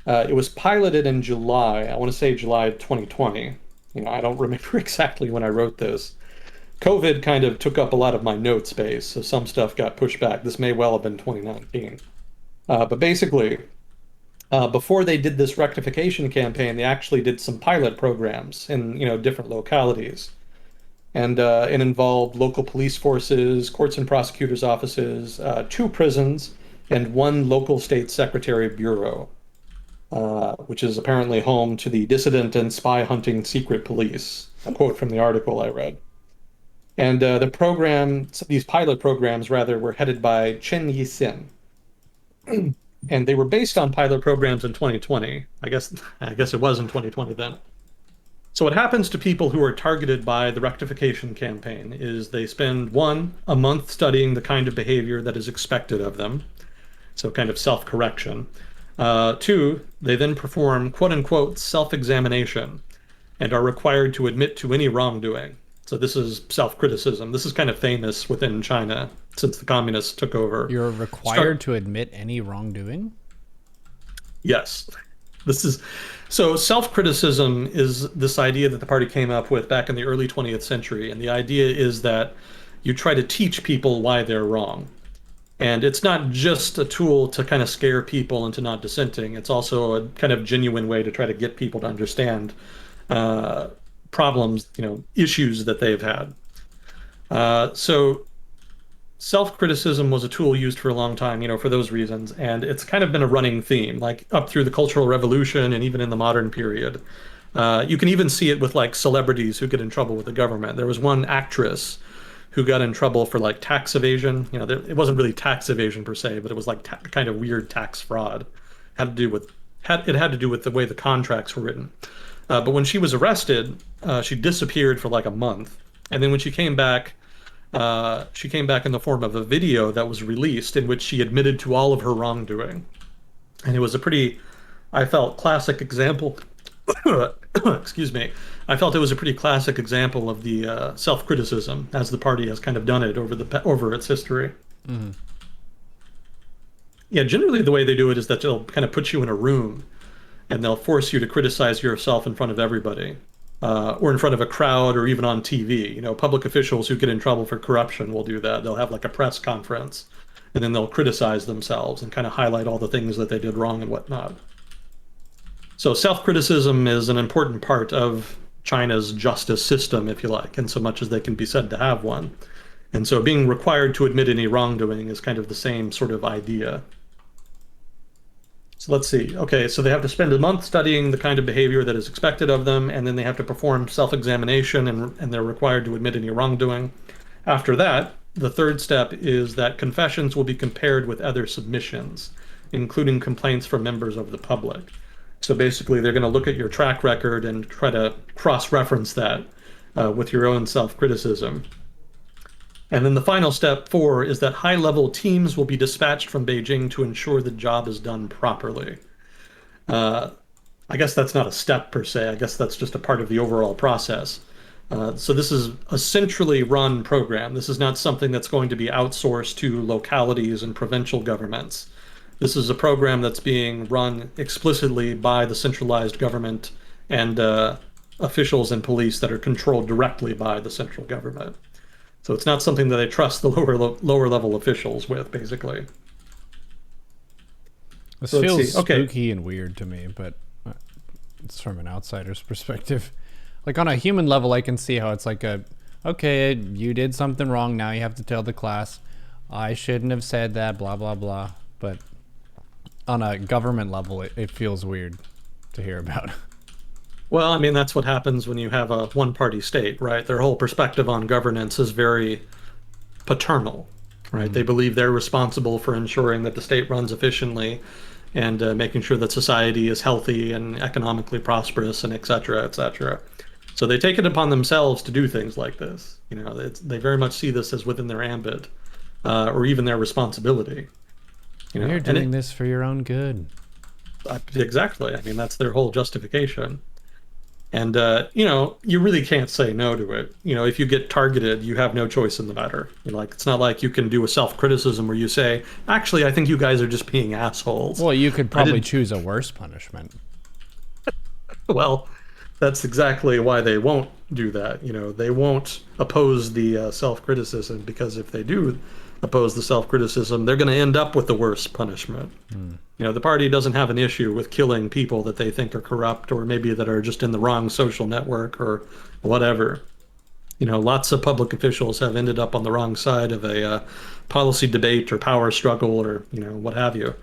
It was piloted in July. I want to say July 2020. I don't remember exactly when I wrote this. COVID kind of took up a lot of my note space, so some stuff got pushed back. This may well have been 2019. But basically, before they did this rectification campaign, they actually did some pilot programs in different localities. And it involved local police forces, courts and prosecutors' offices, two prisons, and one local state secretary bureau, which is apparently home to the dissident and spy hunting secret police. A quote from the article I read. And these pilot programs, rather, were headed by Chen Yixin. And they were based on pilot programs in 2020. I guess it was in 2020 then. So what happens to people who are targeted by the rectification campaign is they spend a month studying the kind of behavior that is expected of them, so kind of self-correction. Two, they then perform quote unquote self-examination and are required to admit to any wrongdoing. So this is self-criticism. This is kind of famous within China since the communists took over. You're required to admit any wrongdoing? Yes. So self-criticism is this idea that the party came up with back in the early 20th century. And the idea is that you try to teach people why they're wrong. And it's not just a tool to kind of scare people into not dissenting. It's also a kind of genuine way to try to get people to understand problems, issues that they've had. So self-criticism was a tool used for a long time, for those reasons. And it's kind of been a running theme, like up through the Cultural Revolution and even in the modern period. You can even see it with like celebrities who get in trouble with the government. There was one actress who got in trouble for like tax evasion. It wasn't really tax evasion per se, but it was like kind of weird tax fraud. It had to do with the way the contracts were written. But when she was arrested, she disappeared for like a month. And then when she came back in the form of a video that was released in which she admitted to all of her wrongdoing. And it was a pretty, I felt, classic example. Excuse me. I felt it was a pretty classic example of the self-criticism as the party has kind of done it over its history. Mm-hmm. Yeah, generally the way they do it is that they'll kind of put you in a room and they'll force you to criticize yourself in front of everybody, or in front of a crowd, or even on TV. Public officials who get in trouble for corruption will do that. They'll have like a press conference, and then they'll criticize themselves and kind of highlight all the things that they did wrong and whatnot. So self-criticism is an important part of China's justice system, if you like, in so much as they can be said to have one. And so being required to admit any wrongdoing is kind of the same sort of idea. So let's see. Okay, so they have to spend a month studying the kind of behavior that is expected of them, and then they have to perform self-examination, and they're required to admit any wrongdoing. After that, the third step is that confessions will be compared with other submissions, including complaints from members of the public. So basically, they're going to look at your track record and try to cross-reference that with your own self-criticism. And then the final step four is that high-level teams will be dispatched from Beijing to ensure the job is done properly. Uh, I guess that's not a step per se. I guess that's just a part of the overall process. So this is a centrally run program. This is not something that's going to be outsourced to localities and provincial governments. This is a program that's being run explicitly by the centralized government and officials and police that are controlled directly by the central government. So it's not something that they trust the lower level officials with, basically. This So let's feels see. Okay. spooky and weird to me, but it's from an outsider's perspective. Like on a human level, I can see how it's like okay, you did something wrong. Now you have to tell the class, I shouldn't have said that, blah, blah, blah. But on a government level, it feels weird to hear about. Well, I mean, that's what happens when you have a one-party state, right? Their whole perspective on governance is very paternal, right? They believe they're responsible for ensuring that the state runs efficiently and making sure that society is healthy and economically prosperous and et cetera, et cetera. So they take it upon themselves to do things like this. You know, they very much see this as within their ambit or even their responsibility. You know, You're and doing this for your own good. exactly. I mean, that's their whole justification. And you know, you really can't say no to it. You know, if you get targeted, you have no choice in the matter. You know, like it's not like you can do a self-criticism where you say, "Actually, I think you guys are just being assholes." Well, you could I probably didn't. choose a worse punishment. Well, that's exactly why they won't do that. You know, they won't oppose the self-criticism because if they do oppose the self-criticism, they're going to end up with the worst punishment. You know, the party doesn't have an issue with killing people that they think are corrupt or maybe that are just in the wrong social network or whatever. You know, lots of public officials have ended up on the wrong side of a policy debate or power struggle or, you know, what have you.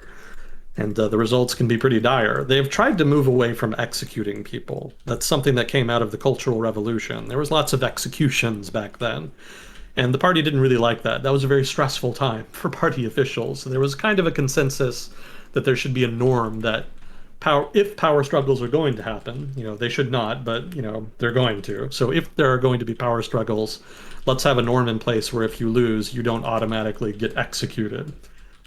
And the results can be pretty dire. They've tried to move away from executing people. That's something that came out of the Cultural Revolution. There was lots of executions back then. And the party didn't really like that. That was a very stressful time for party officials. There was kind of a consensus that there should be a norm that if power struggles are going to happen, you know, they should not, but, you know, they're going to. So if there are going to be power struggles, let's have a norm in place where if you lose, you don't automatically get executed.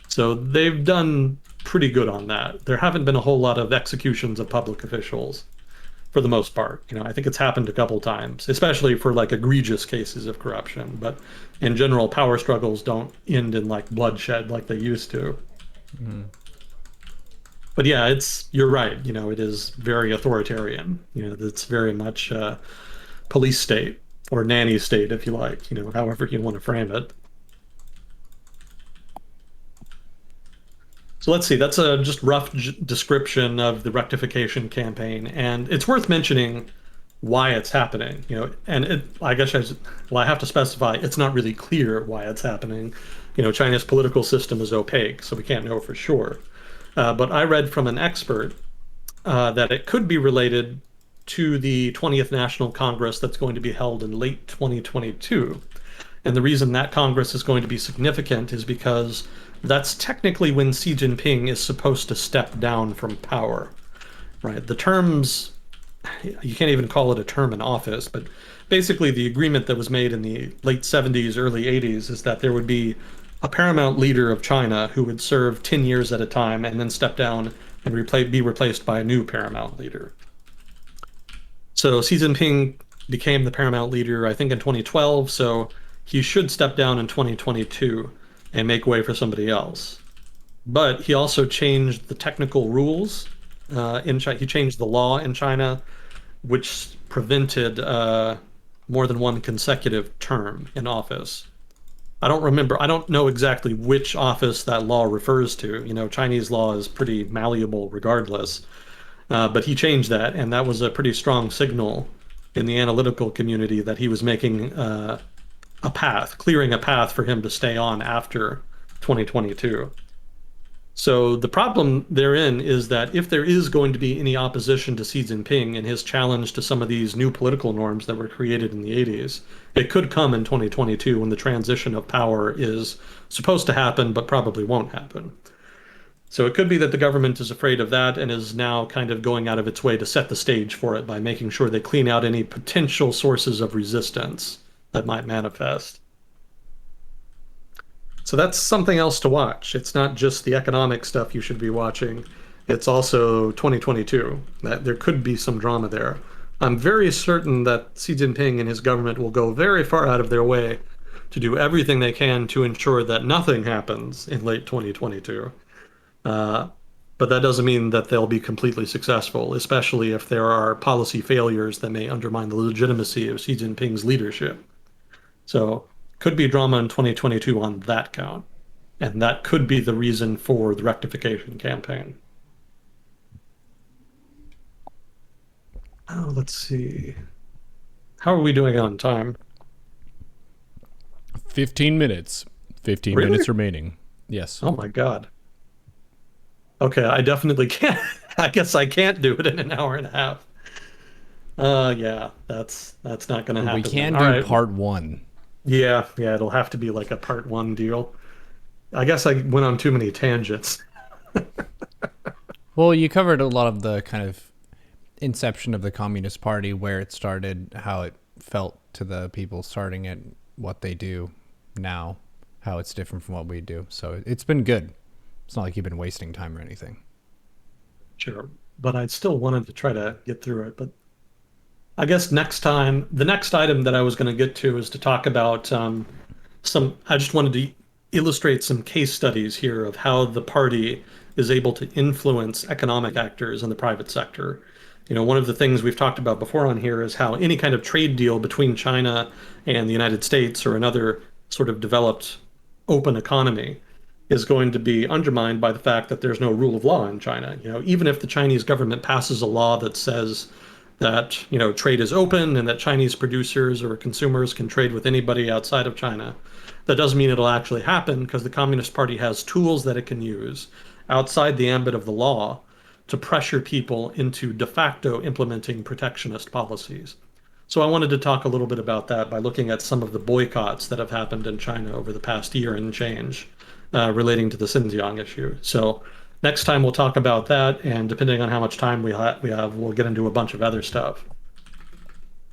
So they've done pretty good on that. There haven't been a whole lot of executions of public officials for the most part. You know, I think it's happened a couple times, especially for like egregious cases of corruption. But in general, power struggles don't end in like bloodshed like they used to. But yeah, you're right. You know, it is very authoritarian. You know, it's very much police state or nanny state, if you like. You know, however you want to frame it. So let's see. That's a just rough description of the rectification campaign, and it's worth mentioning why it's happening. You know, and I guess well, I have to specify it's not really clear why it's happening. You know, China's political system is opaque, so we can't know for sure. But I read from an expert that it could be related to the 20th National Congress that's going to be held in late 2022. And the reason that Congress is going to be significant is because that's technically when Xi Jinping is supposed to step down from power, right? The terms, you can't even call it a term in office, but basically the agreement that was made in the late 70s, early 80s is that there would be a paramount leader of China who would serve 10 years at a time and then step down and be replaced by a new paramount leader. So Xi Jinping became the paramount leader, I think, in 2012. So he should step down in 2022 and make way for somebody else. But he also changed the technical rules in China. He changed the law in China, which prevented more than one consecutive term in office. I don't remember. I don't know exactly which office that law refers to. You know, Chinese law is pretty malleable regardless. But he changed that, and that was a pretty strong signal in the analytical community that he was making clearing a path for him to stay on after 2022. So the problem therein is that if there is going to be any opposition to Xi Jinping and his challenge to some of these new political norms that were created in the 80s, it could come in 2022 when the transition of power is supposed to happen, but probably won't happen. So it could be that the government is afraid of that and is now kind of going out of its way to set the stage for it by making sure they clean out any potential sources of resistance that might manifest. So that's something else to watch. It's not just the economic stuff you should be watching. It's also 2022. That there could be some drama there. I'm very certain that Xi Jinping and his government will go very far out of their way to do everything they can to ensure that nothing happens in late 2022. Uh, but that doesn't mean that they'll be completely successful, especially if there are policy failures that may undermine the legitimacy of Xi Jinping's leadership. So could be drama in 2022 on that count. And that could be the reason for the rectification campaign. Oh, let's see. How are we doing on time? 15 minutes. 15 Really? minutes remaining. Yes. Oh my God. Okay, I definitely can't. I guess I can't do it in an hour and a half. Yeah, that's not gonna We happen then. can All do right. part one. Yeah, it'll have to be like a part one deal. I guess I went on too many tangents. Well, you covered a lot of the kind of inception of the Communist Party, where it started, how it felt to the people starting it, what they do now, how it's different from what we do. So it's been good. It's not like you've been wasting time or anything. Sure. But I still wanted to try to get through it. But I guess next time, the next item that I was going to get to is to talk about I just wanted to illustrate some case studies here of how the party is able to influence economic actors in the private sector. One of the things we've talked about before on here is how any kind of trade deal between China and the United States or another sort of developed open economy is going to be undermined by the fact that there's no rule of law in China. Even if the Chinese government passes a law that says that, trade is open and that Chinese producers or consumers can trade with anybody outside of China, that doesn't mean it'll actually happen because the Communist Party has tools that it can use outside the ambit of the law to pressure people into de facto implementing protectionist policies. So I wanted to talk a little bit about that by looking at some of the boycotts that have happened in China over the past year and change relating to the Xinjiang issue. So next time we'll talk about that, and depending on how much time we have, we'll get into a bunch of other stuff.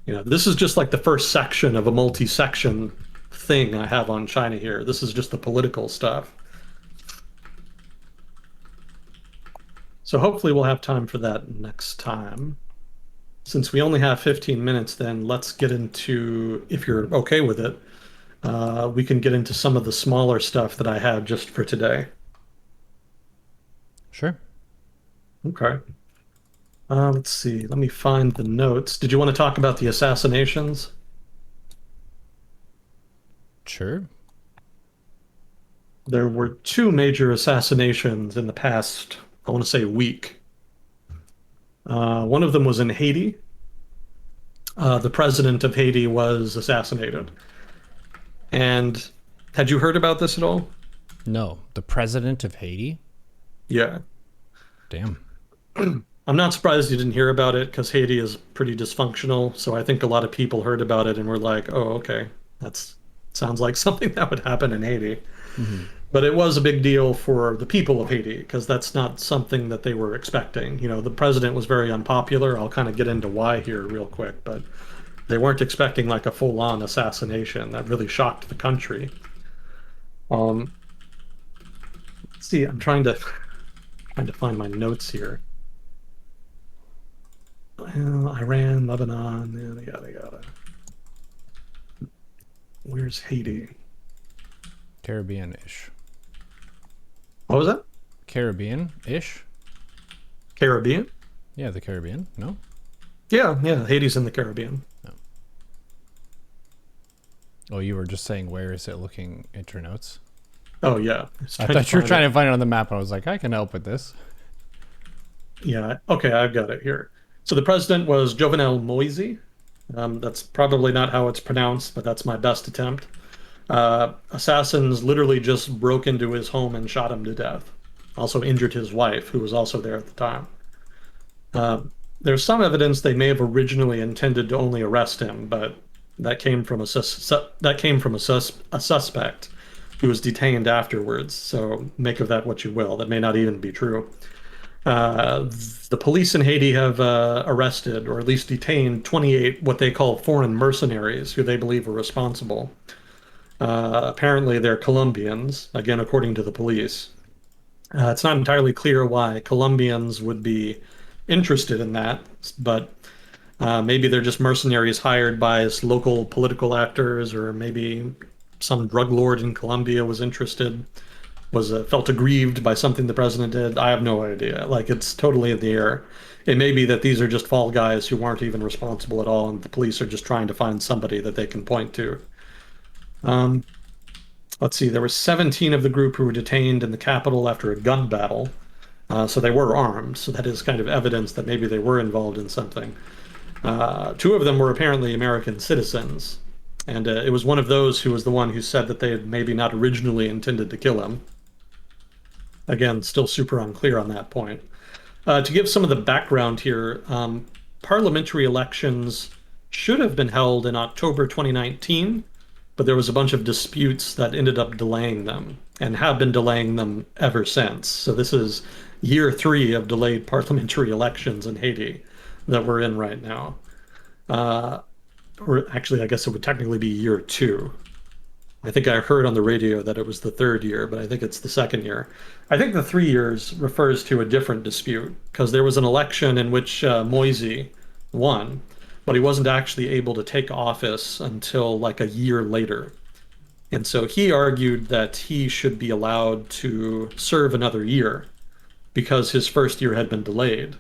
This is just like the first section of a multi-section thing I have on China here. This is just the political stuff. So hopefully we'll have time for that next time. Since we only have 15 minutes, then let's get into, if you're okay with it, we can get into some of the smaller stuff that I had just for today. Sure. Okay. Let's see. Let me find the notes. Did you want to talk about the assassinations? Sure. There were two major assassinations in the past, I want to say, week. One of them was in Haiti. The president of Haiti was assassinated. And had you heard about this at all? No, the president of Haiti? Yeah. Damn. I'm not surprised you didn't hear about it because Haiti is pretty dysfunctional. So I think a lot of people heard about it and were like, oh, okay, that's sounds like something that would happen in Haiti. Mm-hmm. But it was a big deal for the people of Haiti because that's not something that they were expecting. The president was very unpopular. I'll kind of get into why here real quick, but they weren't expecting like a full-on assassination. That really shocked the country. Let's see, I'm trying to find my notes here. Well, Iran, Lebanon, yada yada yada. Where's Haiti? Caribbean-ish. What was that? Caribbean-ish? Caribbean? Yeah, the Caribbean. No? Yeah, Haiti's in the Caribbean. No. Oh, you were just saying, where is it looking at your notes? Oh, yeah. I thought you were trying to find it on the map, and I was like, I can help with this. Yeah, okay, I've got it here. So the president was Jovenel Moise. That's probably not how it's pronounced, but that's my best attempt. Assassins literally just broke into his home and shot him to death. also injured his wife, who was also there at the time. Um, there's some evidence they may have originally intended to only arrest him, but that came from a suspect who was detained afterwards. So make of that what you will. That may not even be true. Uh, the police in Haiti have arrested, or at least detained, 28 what they call foreign mercenaries who they believe were responsible. Apparently, they're Colombians, again, according to the police. It's not entirely clear why Colombians would be interested in that, but maybe they're just mercenaries hired by local political actors, or maybe some drug lord in Colombia was interested, was felt aggrieved by something the president did. I have no idea. Like, it's totally in the air. It may be that these are just fall guys who weren't even responsible at all, and the police are just trying to find somebody that they can point to. Um, let's see, there were 17 of the group who were detained in the capital after a gun battle. So they were armed. So that is kind of evidence that maybe they were involved in something. Two of them were apparently American citizens. And it was one of those who was the one who said that they had maybe not originally intended to kill him. Again, still super unclear on that point. To give some of the background here, parliamentary elections should have been held in October 2019, but there was a bunch of disputes that ended up delaying them and have been delaying them ever since. So this is year 3 of delayed parliamentary elections in Haiti that we're in right now. Or actually, I guess it would technically be year 2. I think I heard on the radio that it was the 3rd year, but I think it's the 2nd year. I think the 3 years refers to a different dispute because there was an election in which Moise won, but he wasn't actually able to take office until like a year later. And so he argued that he should be allowed to serve another year because his first year had been delayed.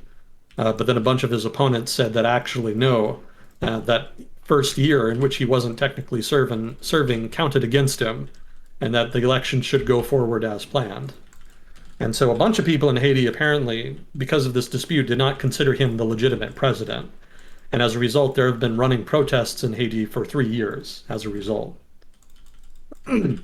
But then a bunch of his opponents said that actually no, that first year in which he wasn't technically serving counted against him, and that the election should go forward as planned. And so a bunch of people in Haiti apparently, because of this dispute, did not consider him the legitimate president. And as a result, there have been running protests in Haiti for 3 years as a result. So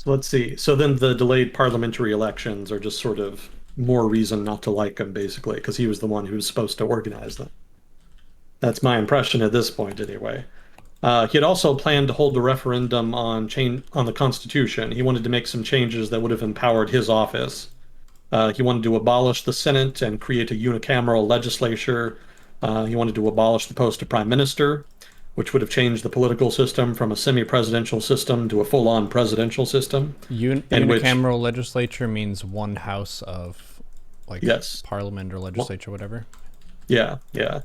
let's see. So then the delayed parliamentary elections are just sort of more reason not to like him, basically, because he was the one who was supposed to organize them. That's my impression at this point, anyway. He had also planned to hold a referendum on the Constitution. He wanted to make some changes that would have empowered his office. He wanted to abolish the Senate and create a unicameral legislature. He wanted to abolish the post of prime minister, which would have changed the political system from a semi-presidential system to a full-on presidential system. Unicameral legislature means one house of, like, yes, parliament or legislature, whatever. Yeah, yeah.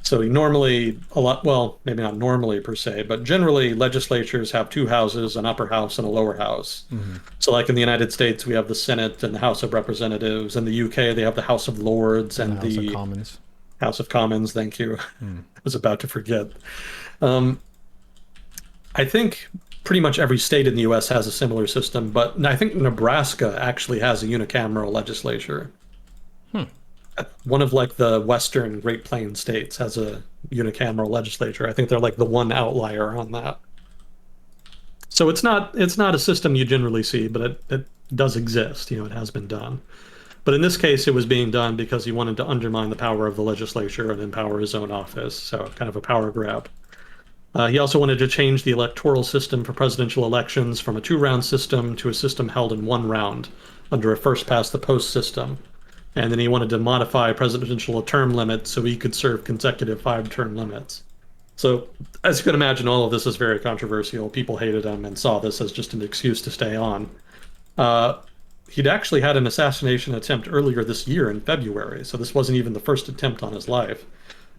So normally, well, maybe not normally per se, but generally legislatures have 2 houses, an upper house and a lower house. Mm-hmm. So like in the United States, we have the Senate and the House of Representatives. In the UK, they have the House of Lords and the House of Commons. House of Commons, thank you. Mm. I was about to forget. I think pretty much every state in the US has a similar system, but I think Nebraska actually has a unicameral legislature. One of like the Western Great Plains states has a unicameral legislature. I think they're like the one outlier on that. So it's not a system you generally see, but it does exist. You know, it has been done. But in this case, it was being done because he wanted to undermine the power of the legislature and empower his own office. So kind of a power grab. He also wanted to change the electoral system for presidential elections from a 2-round system to a system held in 1 round under a first-past-the-post system. And then he wanted to modify presidential term limits so he could serve consecutive 5-term limits. So, as you can imagine, all of this is very controversial. People hated him and saw this as just an excuse to stay on. He'd actually had an assassination attempt earlier this year in February, so this wasn't even the first attempt on his life.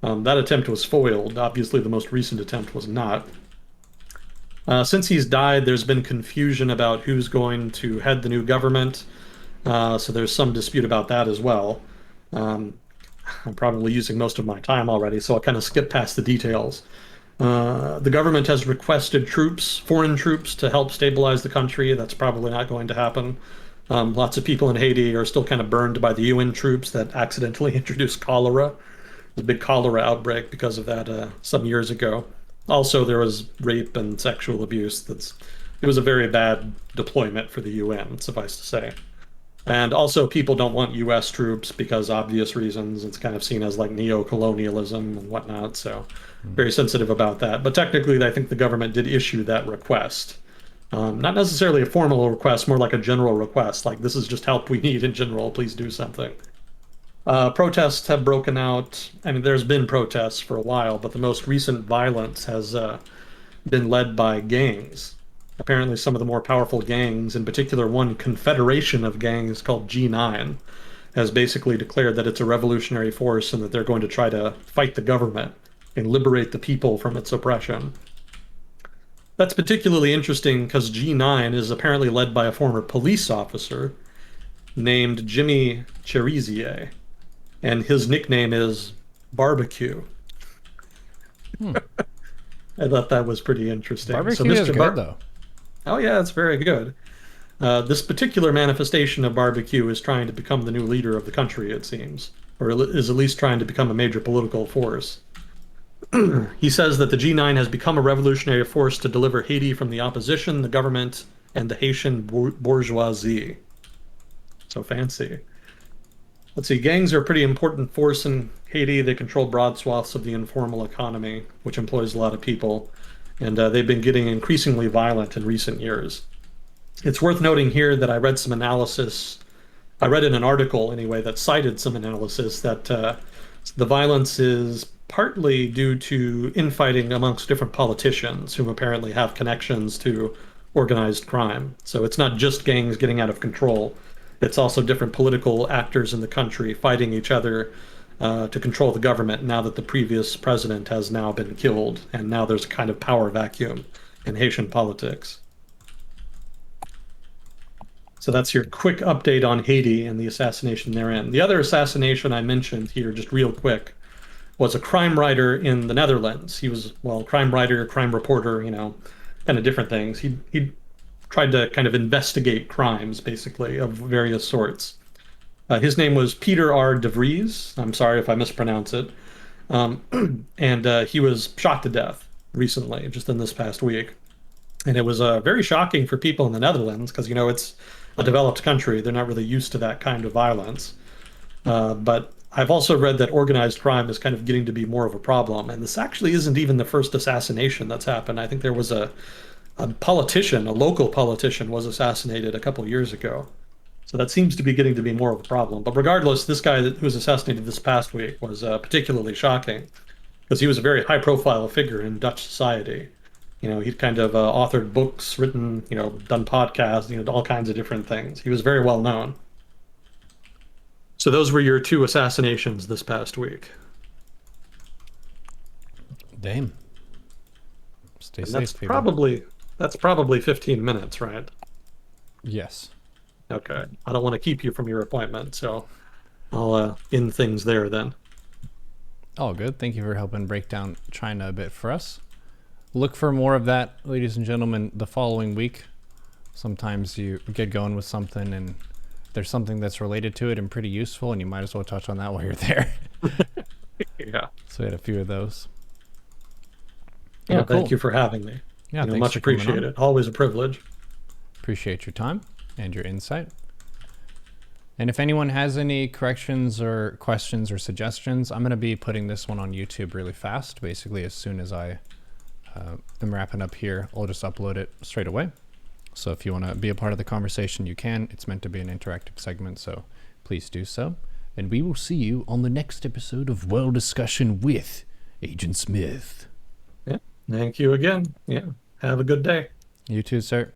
That attempt was foiled. Obviously, the most recent attempt was not. Since he's died, there's been confusion about who's going to head the new government. So there's some dispute about that as well. I'm probably using most of my time already, so I'll kind of skip past the details. The government has requested foreign troops, to help stabilize the country. That's probably not going to happen. Lots of people in Haiti are still kind of burned by the UN troops that accidentally introduced cholera. There's a big cholera outbreak because of that some years ago. Also, there was rape and sexual abuse. It was a very bad deployment for the UN, suffice to say. And also, people don't want U.S. troops because obvious reasons. It's kind of seen as like neo-colonialism and whatnot. So, very sensitive about that. But technically, I think the government did issue that request. Not necessarily a formal request, more like a general request. Like, this is just help we need in general. Please do something. Protests have broken out. I mean, there's been protests for a while, but the most recent violence has been led by gangs. Apparently, some of the more powerful gangs, in particular, one confederation of gangs called G9, has basically declared that it's a revolutionary force and that they're going to try to fight the government and liberate the people from its oppression. That's particularly interesting because G9 is apparently led by a former police officer named Jimmy Cherizier, and his nickname is Barbecue. I thought that was pretty interesting. So Barbecue is good though. Oh yeah, it's very good. This particular manifestation of Barbecue is trying to become the new leader of the country, it seems, or is at least trying to become a major political force. He says that the G9 has become a revolutionary force to deliver Haiti from the opposition, the government, and the Haitian bourgeoisie. So fancy. Let's see, gangs are a pretty important force in Haiti. They control broad swaths of the informal economy, which employs a lot of people, and they've been getting increasingly violent in recent years. It's worth noting here that I read some analysis. I read in an article, anyway, that cited some analysis that the violence is partly due to infighting amongst different politicians who apparently have connections to organized crime. So it's not just gangs getting out of control. It's also different political actors in the country fighting each other to control the government now that the previous president has now been killed, and now there's a kind of power vacuum in Haitian politics. So that's your quick update on Haiti and the assassination therein. The other assassination I mentioned here, just real quick, was a crime writer in the Netherlands. He was, well, crime writer, crime reporter, kind of different things. He tried to kind of investigate crimes, basically, of various sorts. His name was Peter R. de Vries. I'm sorry if I mispronounce it. And he was shot to death recently, just in this past week. And it was very shocking for people in the Netherlands because, it's a developed country. They're not really used to that kind of violence. But I've also read that organized crime is kind of getting to be more of a problem. And this actually isn't even the first assassination that's happened. I think there was a politician, a local politician, was assassinated a couple years ago. So that seems to be getting to be more of a problem. But regardless, this guy who was assassinated this past week was particularly shocking because he was a very high-profile figure in Dutch society. He'd kind of authored books, written, done podcasts, all kinds of different things. He was very well known. So those were your two assassinations this past week. Damn. Stay And safe, people. That's probably 15 minutes, right? Yes. Okay. I don't want to keep you from your appointment, so I'll end things there then. All good. Thank you for helping break down China a bit for us. Look for more of that, ladies and gentlemen, the following week. Sometimes you get going with something and there's something that's related to it and pretty useful, and you might as well touch on that while you're there. Yeah. So we had a few of those. Yeah, cool. Thank you for having me. Yeah, thanks much for coming on. appreciated. Always a privilege. Appreciate your time and your insight. And if anyone has any corrections or questions or suggestions, I'm going to be putting this one on YouTube really fast. Basically, as soon as I am wrapping up here, I'll just upload it straight away. So if you want to be a part of the conversation, you can. It's meant to be an interactive segment, so please do so. And we will see you on the next episode of World Discussion with Agent Smith. Yeah. Thank you again. Yeah. Have a good day. You too, sir.